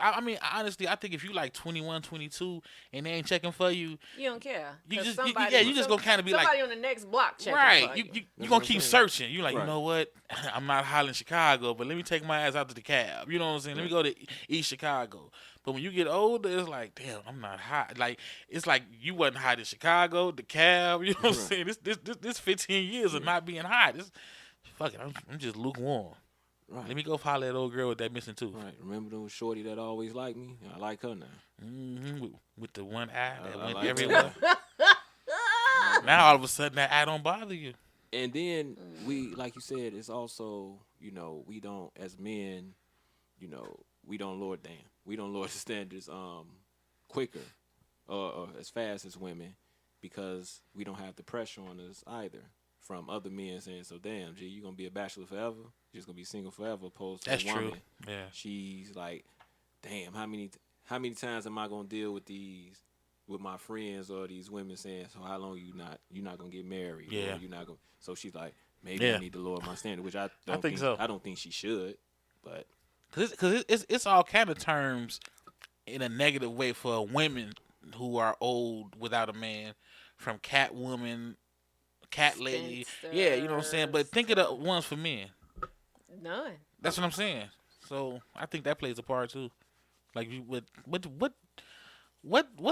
honestly, I think if you like 21, 22, and they ain't checking for you, You don't care. You 'Cause just somebody- you just gonna kind of be like, somebody on the next block checking right? for You That's gonna what I'm keep saying. searching. You like, you Right. know what? I'm not hollering Chicago, but let me take my ass out to the cab. You know what I'm saying? Let me go to East Chicago. But when you get older, it's like, damn, I'm not hot. Like it's like you wasn't hot in Chicago, the cab. You know what I'm saying? This 15 years of not being hot. Fuck it. I'm just lukewarm. Right. Let me go holler at old girl with that missing tooth. Right. Remember those shorty that always liked me? I like her now. With the one eye that I went like her everywhere. Now all of a sudden that eye don't bother you. And then we, like you said, it's also, we don't, as men, we don't lower the standards quicker or as fast as women because we don't have the pressure on us either from other men saying, so damn, G, you gonna be a bachelor forever? You're just gonna be single forever opposed to That's a woman. true. Yeah. She's like, damn, how many times am I gonna deal with these with my friends or these women saying, "So how long you're not gonna get married? Yeah. Or you're not gonna." So she's like, "Maybe I need to lower my standard," which I don't think so. I don't think she should, but Because it's all kind of terms in a negative way for women who are old without a man, from cat woman, cat lady. Yeah, you know what I'm saying? But think of the ones for men. None. That's what I'm saying. So I think that plays a part too. Like, what's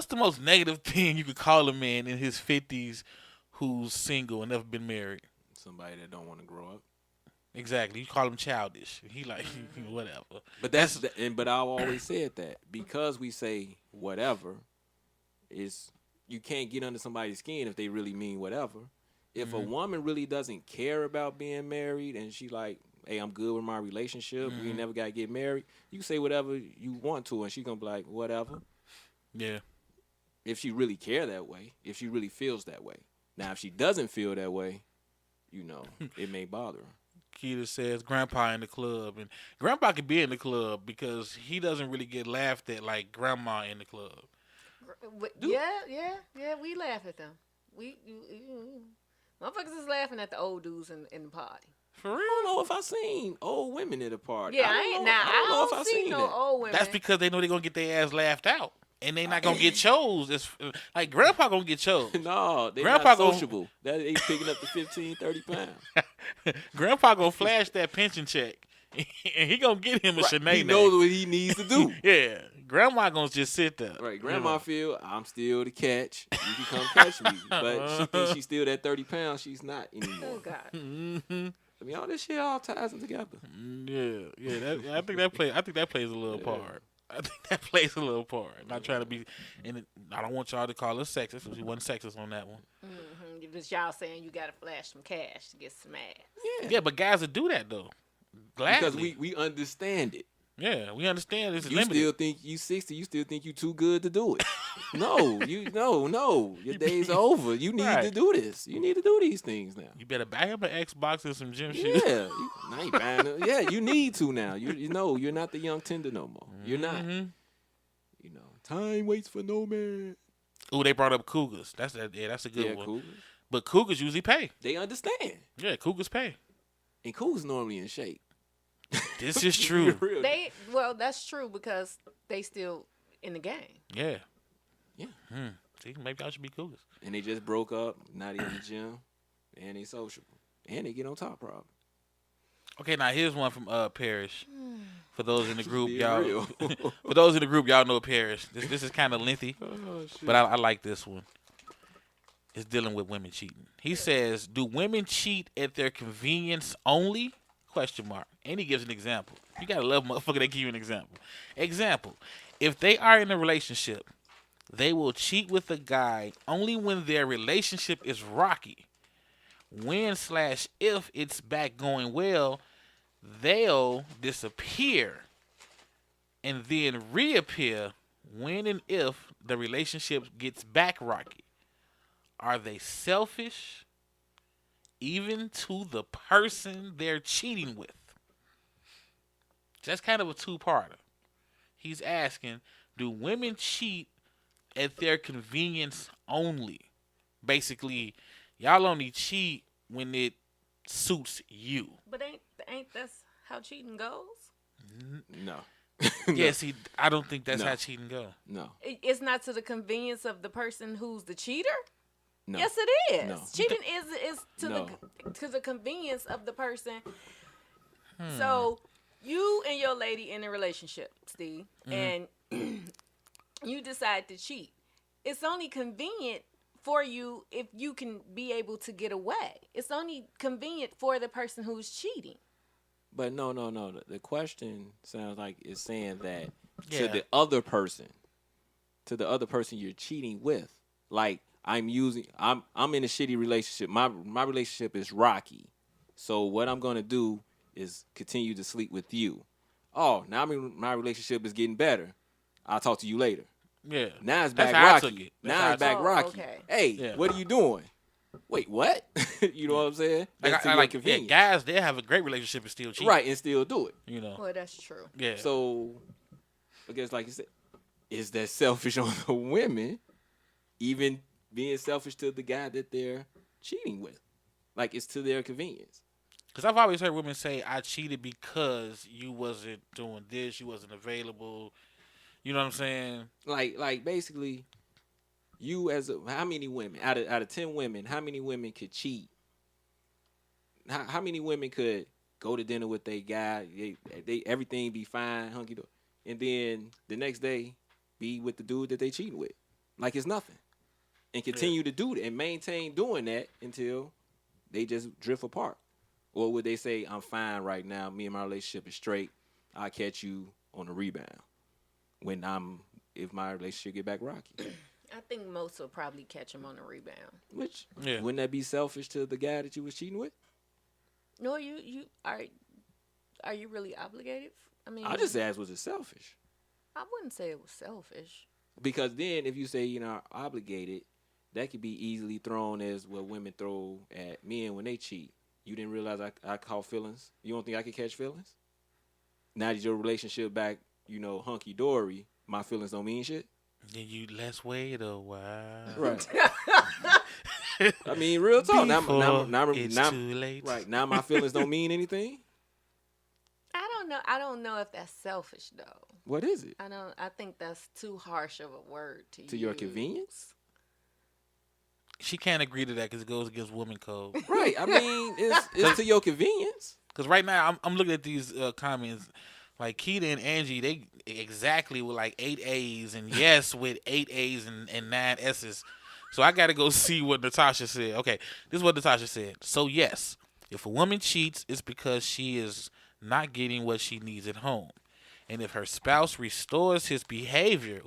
the most negative thing you could call a man in his 50s who's single and never been married? somebody that don't want to grow up. Exactly. You call him childish. He like whatever. But but I've always said that because we say whatever, is you can't get under somebody's skin if they really mean whatever. If a woman really doesn't care about being married and she like, hey, I'm good with my relationship, we never gotta get married, you say whatever you want to, and she gonna be like, whatever. Yeah. If she really care that way, if she really feels that way. Now, if she doesn't feel that way, it may bother her. Keita says grandpa in the club, and grandpa could be in the club because he doesn't really get laughed at like grandma in the club. Yeah. We laugh at them. Motherfuckers is laughing at the old dudes in the party. For real? I don't know if I seen old women at a party. Yeah, I don't know if I seen no old women. That's because they know they're gonna get their ass laughed out. And they not gonna get chose. It's like grandpa gonna get chose. No, they grandpa not sociable. That they picking up the 15, 30 pounds. Grandpa gonna flash that pension check, and he gonna get him a Sinead. He knows what he needs to do. Yeah, grandma gonna just sit there. Right, grandma feel I'm still the catch. You can come catch me, but she thinks she's still that 30 pounds. She's not anymore. Oh God. Mm-hmm. I mean, all this shit all ties them together. Yeah. I think that plays a little part. I think that plays a little part. Not trying to be, and I don't want y'all to call us sexist. We wasn't sexist on that one. Mm-hmm. If it's y'all saying you gotta flash some cash to get some ass. Yeah, but guys will do that though. Gladly. Because we understand it. Yeah, we understand it's you limited. Still think you 60? You still think you too good to do it? No. Your days are over. You need to do this. You need to do these things now. You better buy him an Xbox and some gym shoes. Yeah, I ain't buying it. Yeah, you need to now. You know you're not the young tender no more. You're not. Time waits for no man. Ooh, they brought up cougars. That's a good one. Cougars. But cougars usually pay. They understand. Yeah, cougars pay. And cougars normally in shape. This is true. That's true because they still in the game. Yeah. Yeah. See, maybe I should be cougars. And they just broke up, not in the gym, and they sociable. And they get on top probably. Okay, now here's one from Parrish. For those in the group, Being y'all. real. For those in the group, y'all know Parrish. This is kind of lengthy, but I like this one. It's dealing with women cheating. He says, "Do women cheat at their convenience only?" ? And he gives an example. You gotta love motherfucker that give you an example. Example: if they are in a relationship, they will cheat with a guy only when their relationship is rocky. When/if it's back going well, they'll disappear and then reappear when and if the relationship gets back rocky. Are they selfish? Even to the person they're cheating with. That's kind of a two-parter. He's asking, do women cheat at their convenience only? Basically, y'all only cheat when it suits you. But ain't that's how cheating goes? No. Yeah, see, I don't think that's how cheating goes. No. It's not to the convenience of the person who's the cheater? No. Yes, it is. No. Cheating is to the convenience of the person. So you and your lady in a relationship, Steve, and you decide to cheat. It's only convenient for you if you can be able to get away. It's only convenient for the person who's cheating. But no. The question sounds like it's saying that to the other person you're cheating with, like. I'm in a shitty relationship. My relationship is rocky. So what I'm going to do is continue to sleep with you. Oh, now my relationship is getting better. I'll talk to you later. Yeah. Now it's That's back how I took rocky. it. Now it's back rocky. Okay. Hey, what are you doing? Wait, what? You know what I'm saying? Guys, they have a great relationship and still cheat. Right, and still do it. Well, that's true. Yeah. So, I guess like you said, is that selfish on the women? even being selfish to the guy that they're cheating with. Like, it's to their convenience. Because I've always heard women say, I cheated because you wasn't doing this, you wasn't available. You know what I'm saying? Like basically, how many women out of 10 women, how many women could cheat? How many women could go to dinner with their guy, they everything be fine, hunky dory, and then the next day be with the dude that they cheating with, like it's nothing, and continue to do that and maintain doing that until they just drift apart, or would they say, I'm fine right now, me and my relationship is straight, I'll catch you on the rebound if my relationship get back rocky. I think most will probably catch him on the rebound. Which wouldn't that be selfish to the guy that you was cheating with? No, you are you really obligated? I mean, I just asked, was it selfish? I wouldn't say it was selfish. Because then if you say you're not obligated, that could be easily thrown as what women throw at men when they cheat. You didn't realize I caught feelings? You don't think I could catch feelings? Now that your relationship back, hunky dory, my feelings don't mean shit? Then let's wait a while. Right. I mean, real talk. Now, it's too late. Right. Now my feelings don't mean anything? I don't know if that's selfish though. What is it? I think that's too harsh of a word to use. To your convenience? She can't agree to that because it goes against woman code. Right. I mean, it's to your convenience. Because right now, I'm looking at these comments. Like, Keita and Angie, they exactly with like 8 A's, and yes with 8 A's and 9 S's. So I got to go see what Natasha said. Okay, this is what Natasha said. So, yes, if a woman cheats, it's because she is not getting what she needs at home. And if her spouse restores his behavior,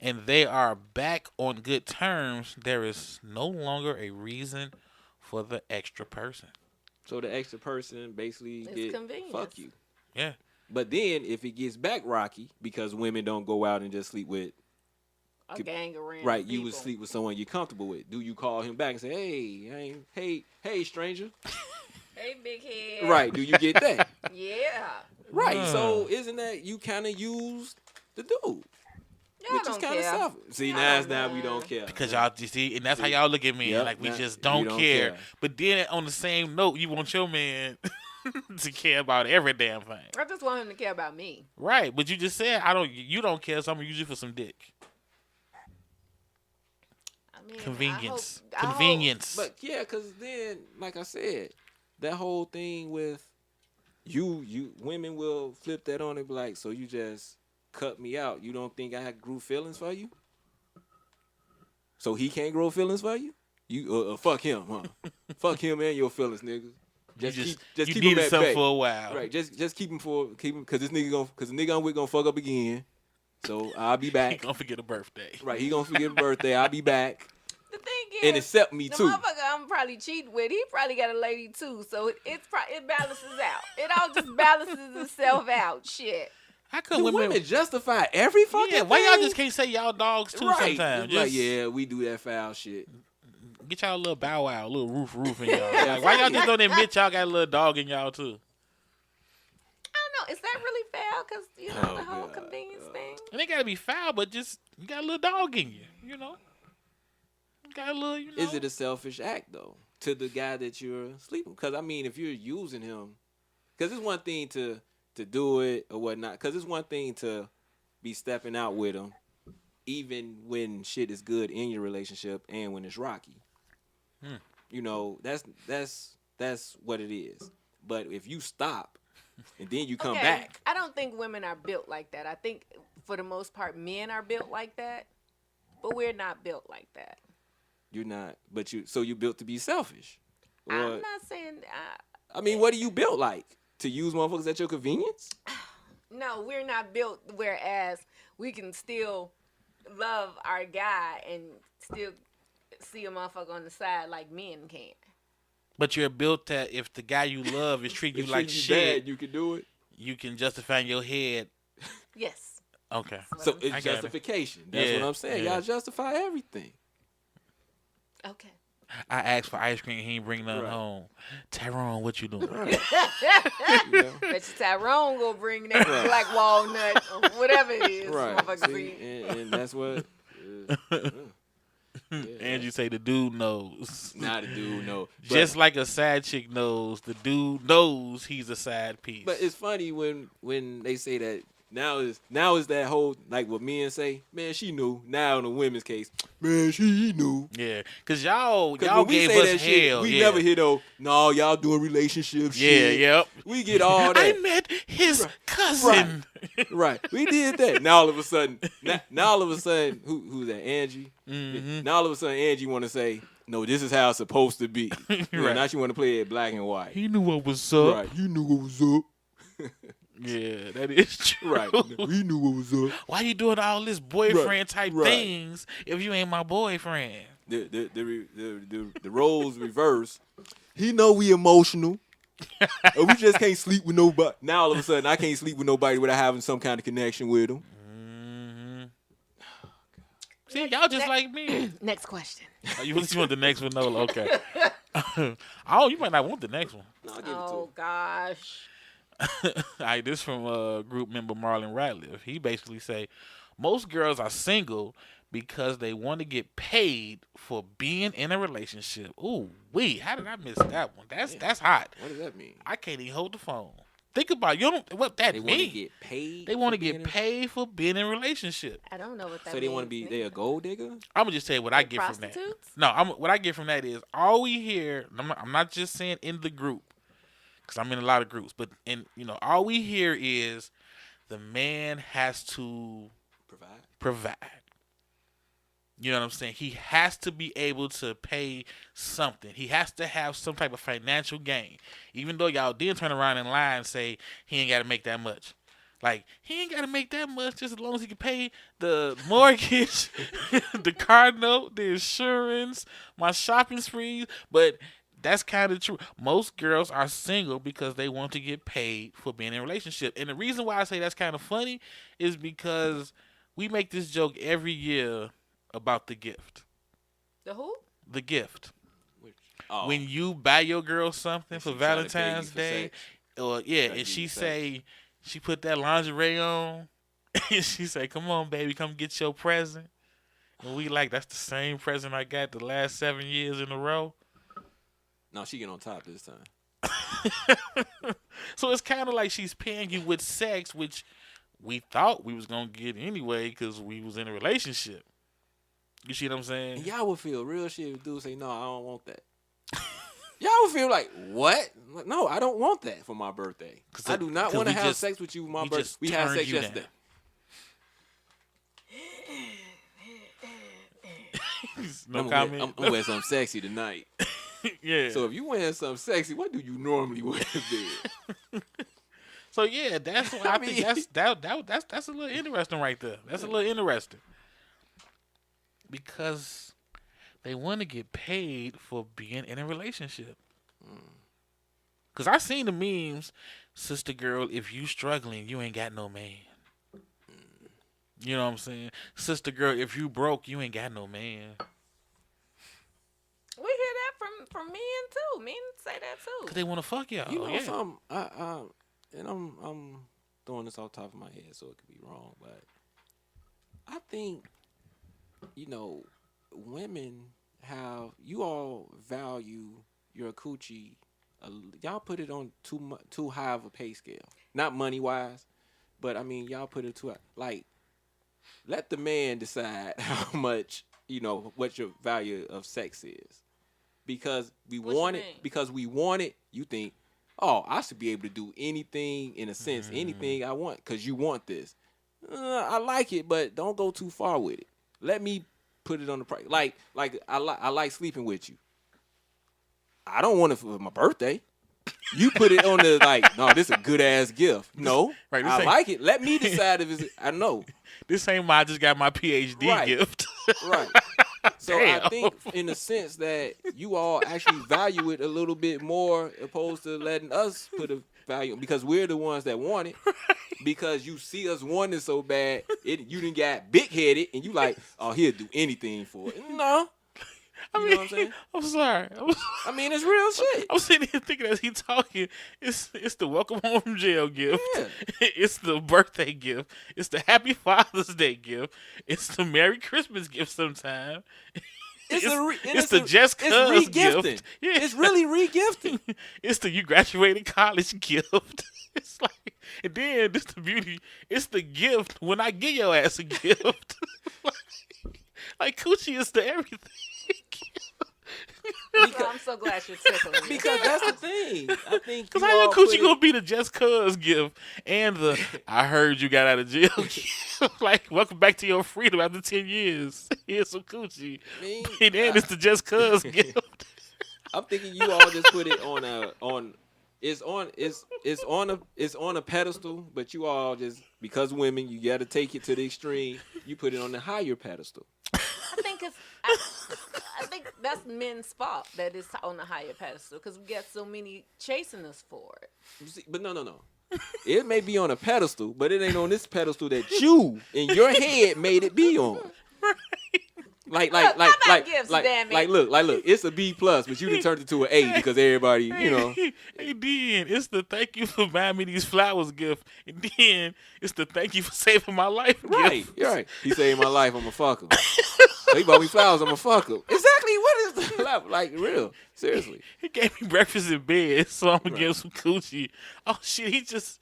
and they are back on good terms, there is no longer a reason for the extra person. So the extra person basically convenience. Fuck you. Yeah. But then if it gets back rocky, because women don't go out and just sleep with a gang of random right, people. you would sleep with someone you're comfortable with. Do you call him back and say, hey, stranger? Hey, big head. Right. Do you get that? Yeah. Right. So isn't that you kind of used the dude? Y'all Which is kind of care. selfish. See, now we don't care. Because y'all, you see, and that's how y'all look at me. Yep, like, we nah, just you don't don't care. care. But then on the same note, you want your man to care about every damn thing. I just want him to care about me. Right. But you just said, you don't care, so I'm going to use you for some dick. I mean, Convenience. I hope- Convenience. But yeah, because then, like I said, that whole thing with you women will flip that on and be like, so you just cut me out. You don't think I grew feelings for you? So he can't grow feelings for you? You fuck him, huh? Fuck him and your feelings, niggas. Just you keep him needed at something bay. for a while. Right, just keep him because the nigga I'm with gonna fuck up again. So I'll be back. He gonna forget a birthday. Right, he gonna forget a birthday. I'll be back. The thing is, And accept me the too. motherfucker I'm probably cheating with, he probably got a lady too. So it balances out. It all just balances itself out. Shit. How Do come women justify every fucking Yeah, why y'all thing? just can't say y'all dogs too right. sometimes? Like, Just yeah, we do that foul shit. get y'all a little bow wow, a little roof in y'all. Like, why y'all just don't admit y'all got a little dog in y'all too? I don't know. Is that really fair? Because, the whole God. convenience thing. And they gotta be foul, but just you got a little dog in you, You got a little, Is it a selfish act though to the guy that you're sleeping? Because I mean, if you're using him, because it's one thing to do it or whatnot. Because it's one thing to be stepping out with him, even when shit is good in your relationship and when it's rocky. That's what it is. But if you stop and then you come back, I don't think women are built like that. I think for the most part, men are built like that, but we're not built like that. you're not. But you built to be selfish. Or, I'm not saying. I mean, what are you built like? To use motherfuckers at your convenience? No, we're not built. Whereas we can still love our guy and still see a motherfucker on the side like men can. But you're built that if the guy you love is treating you like treat you shit, bad, you can do it. you can justify in your head. Yes. Okay. So I it's got it. justification. That's what I'm saying. Yeah. Y'all justify everything. Okay. I asked for ice cream, he ain't bring nothing Right. home. Tyrone, what you doing? You know? Bet you Tyrone gonna bring that Right. black walnut or whatever it is. Right. Motherfucker See? eat. And that's what. Angie say the dude knows. Not a dude, no. Just like a side chick knows, the dude knows he's a side piece. But it's funny when they say that now is that whole like what men say, man, she knew. Now in the women's case, man, she knew. Yeah, cause y'all when we gave say us that shit, hell. we Yeah. never hear though. No, y'all doing relationship Yeah, shit. yep. We get all that. I met his cousin. Right. We did that. Now all of a sudden, who's that? Angie. Mhm. Now all of a sudden, Angie want to say, no, this is how it's supposed to be. Right. Now she want to play it black and white. He knew what was up. Right. You knew what was up. Yeah, that is true. Right. He knew what was up. Why you doing all this boyfriend type Right. things if you ain't my boyfriend? The roles reverse. He know we emotional. And we just can't sleep with nobody. Now all of a sudden, I can't sleep with nobody without having some kind of connection with him. Mm-hmm. See, y'all just like me. Next question. Oh, you want the next one, Nola? Okay. Oh, you might not want the next one. No, I'll give it to Oh him. gosh. All right, this from group member Marlon Ratliff. He basically say most girls are single because they want to get paid for being in a relationship. Ooh, how did I miss that one? That's hot. What does that mean? I can't even hold the phone. Think about what that They want to means. get paid. They want to for being get in- paid for being in a relationship. I don't know what that So they want to be means. they a gold digger? I'm gonna just tell you what I get from that. Prostitutes? No, what I get from that is all we hear. I'm not just saying in the group, because I'm in a lot of groups, but all we hear is the man has to provide. You know what I'm saying? He has to be able to pay something. He has to have some type of financial gain. Even though y'all did turn around and lie and say he ain't got to make that much. Like, he ain't got to make that much just as long as he can pay the mortgage, the car note, the insurance, my shopping sprees. But that's kind of true. Most girls are single because they want to get paid for being in a relationship. And the reason why I say that's kind of funny is because we make this joke every year about the gift. The who? The gift. Oh, When you buy your girl something for she try to pay you Valentine's for Day, sex. or Try to and give she you sex. say she put that lingerie on, and she say, "Come on, baby, come get your present." And we like, that's the same present I got the last 7 years in a row. No, she get on top this time. So it's kind of like she's paying you with sex, which we thought we was gonna get anyway because we was in a relationship. You see what I'm saying? And y'all would feel real shit if dudes say, no, I don't want that. Y'all would feel like, what? Like, no, I don't want that for my birthday. 'Cause I do not 'cause want to we have just- sex with you for my we birthday. just We had turned sex you yesterday. down. No I'm comment. gonna wear something sexy tonight. Yeah. So if you wearing something sexy, what do you normally wear to bed? So yeah, that's what I think. mean- That's a little interesting right there. That's a little interesting because they want to get paid for being in a relationship. Cause I seen the memes, sister girl. If you struggling, you ain't got no man. You know what I'm saying, sister girl. If you broke, you ain't got no man. We hear that from men too. Men say that too. Cause they want to fuck y'all. You know yeah. something? And I'm throwing this off the top of my head, so it could be wrong, but I think women have you all value your coochie. Y'all put it on too high of a pay scale, not money wise, but I mean y'all put it too high. Like, let the man decide how much what your value of sex is, because we What you want mean? it. Because we want it. You think, oh, I should be able to do anything in a sense, anything I want, because you want this. I like it, but don't go too far with it. Let me put it on the price. Like I like sleeping with you. I don't want it for my birthday. You put it on the like, no, this is a good ass gift. No, Right, this I ain't- like it. Let me decide if it's. I know, This ain't my. I just got my PhD Right. gift. right. So I Damn. think, in the sense that you all actually value it a little bit more, opposed to letting us put a value, because we're the ones that want it. Because you see us wanting it so bad, you done got big headed, and you like, oh, he'll do anything for it. No, you know what I'm saying? I'm sorry. I mean, it's real shit. I'm sitting here thinking as he talking, it's the welcome home from jail gift. Yeah. It's the birthday gift. It's the Happy Father's Day gift. It's the Merry Christmas gift sometime. It's the just cuz It's gift. regifting. Yeah. It's really regifting. It's the you graduated college gift. It's like, and then this the beauty. It's the gift when I give your ass a gift. like coochie is the everything. Well, I'm so glad you're tickling me. Because that's the thing. I think Because you how your all coochie put it- gonna be the just cuz gift and the I heard you got out of jail gift. Like, welcome back to your freedom after 10 years. Here's some coochie. Me, And then it's the just cuz gift. I'm thinking you all just put it it's on a pedestal, but you all just, because women, you got to take it to the extreme. You put it on the higher pedestal. I think I think that's men's fault that it's on a higher pedestal because we got so many chasing us for it. You see, but no. It may be on a pedestal, but it ain't on this pedestal that you in your head made it be on. Like, look, it's a B plus, but you done turned it to an A because everybody, you know. Hey, then it's the thank you for buying me these flowers gift, and then it's the thank you for saving my life Right, gift. you're right. He saved my life, I'ma fuck him. So he bought me flowers, I'ma fuck him. Exactly, what is the like real? Seriously. He gave me breakfast in bed, so I'm gonna Right. give him some coochie. Oh shit, he just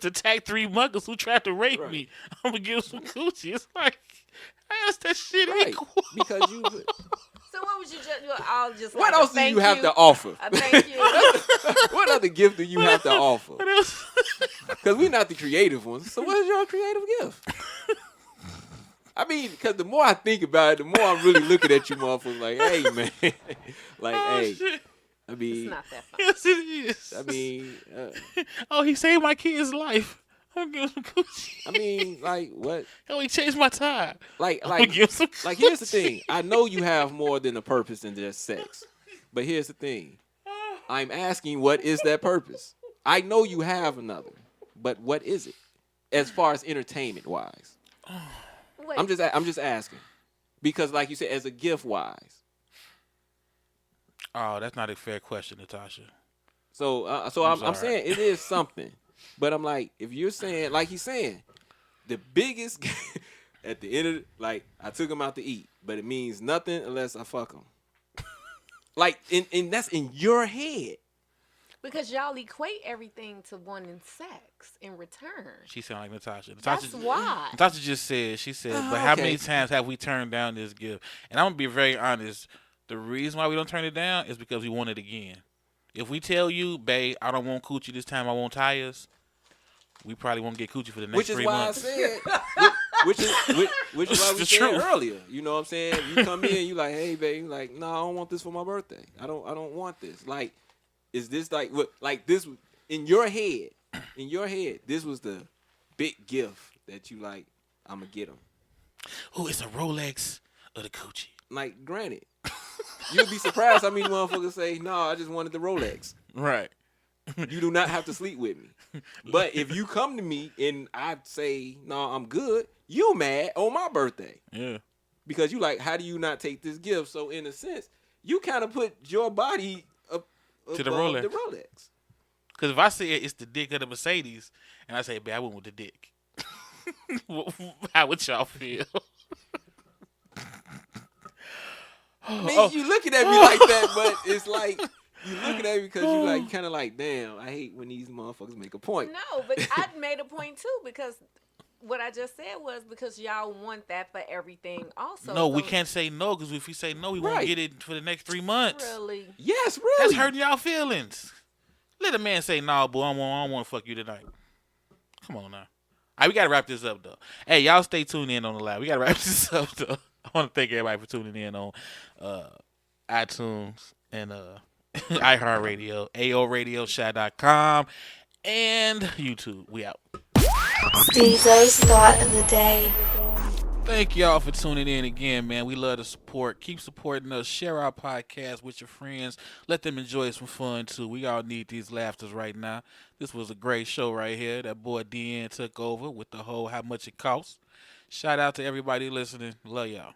attacked 3 muggers who tried to rape Right. me. I'm gonna give him some coochie. It's like, that's that shit Right. equal. Because you So what would you just? I'll just. what like a else do thank you have to offer? A thank you. What other gift do you have to offer? What else? Because we're not the creative ones. So what is your creative gift? I mean, because the more I think about it, the more I'm really looking at you motherfuckers like, hey, man. like, Oh, hey. shit. I It's mean, not that fun. Yes, it is. I mean, oh, he saved my kid's life. I'm gonna give him some coochie. I mean, like, what? Oh, he changed my tire. Like, I'm gonna give him some like, here's the coochie. thing. I know you have more than a purpose than just sex. But here's the thing. I'm asking, what is that purpose? I know you have another, but what is it? As far as entertainment wise, Wait, I'm just asking, because like you said, as a gift wise. Oh, that's not a fair question, Natasha. So I'm sorry. saying it is something, but I'm like, if you're saying, like he's saying, the biggest at the end of like I took him out to eat, but it means nothing unless I fuck him. Like, and that's in your head. because y'all equate everything to wanting sex in return. She sound like Natasha. That's why. Natasha just said, she said, Oh, but how okay. many times have we turned down this gift? And I'm going to be very honest. The reason why we don't turn it down is because we want it again. If we tell you, babe, I don't want coochie this time, I want tires, we probably won't get coochie for the next Which is 3 why months. I said, which is why we It's said true. earlier. You know what I'm saying? You come in, you like, hey, babe, you like, no, I don't want this for my birthday. I don't want this. Like, is this like what? Like this in your head? In your head, this was the big gift that you like. I'm gonna get him. Oh, it's a Rolex of the coochie. Like, granted, you'll be surprised how many motherfuckers say, no, I just wanted the Rolex. Right. You do not have to sleep with me. But if you come to me and I say, no, I'm good, you mad on my birthday. Yeah. Because you like, how do you not take this gift? So in a sense, you kind of put your body up To the above Rolex. the Rolex. Because if I say it's the dick of the Mercedes, and I say, babe, I went with the dick, how would y'all feel? I mean, you looking at me like that, but it's like you looking at me because you like kind of like, damn, I hate when these motherfuckers make a point. No, but I made a point too because what I just said was because y'all want that for everything. Also, No, we so- can't say no, because if we say no, we won't Right. get it for the next 3 months. Really. Yes, really. That's hurting y'all feelings. Let a man say, nah, boy, I don't want to fuck you tonight. Come on now. All right, we got to wrap this up, though. Hey, y'all stay tuned in on the live. We got to wrap this up, though. I want to thank everybody for tuning in on iTunes and iHeartRadio, AORadioshow.com, and YouTube. We out. Stezo's Thought of the Day. Thank y'all for tuning in again, man. We love the support. Keep supporting us. Share our podcast with your friends. Let them enjoy some fun, too. We all need these laughters right now. This was a great show right here. That boy DN took over with the whole how much it costs. Shout out to everybody listening. Love y'all.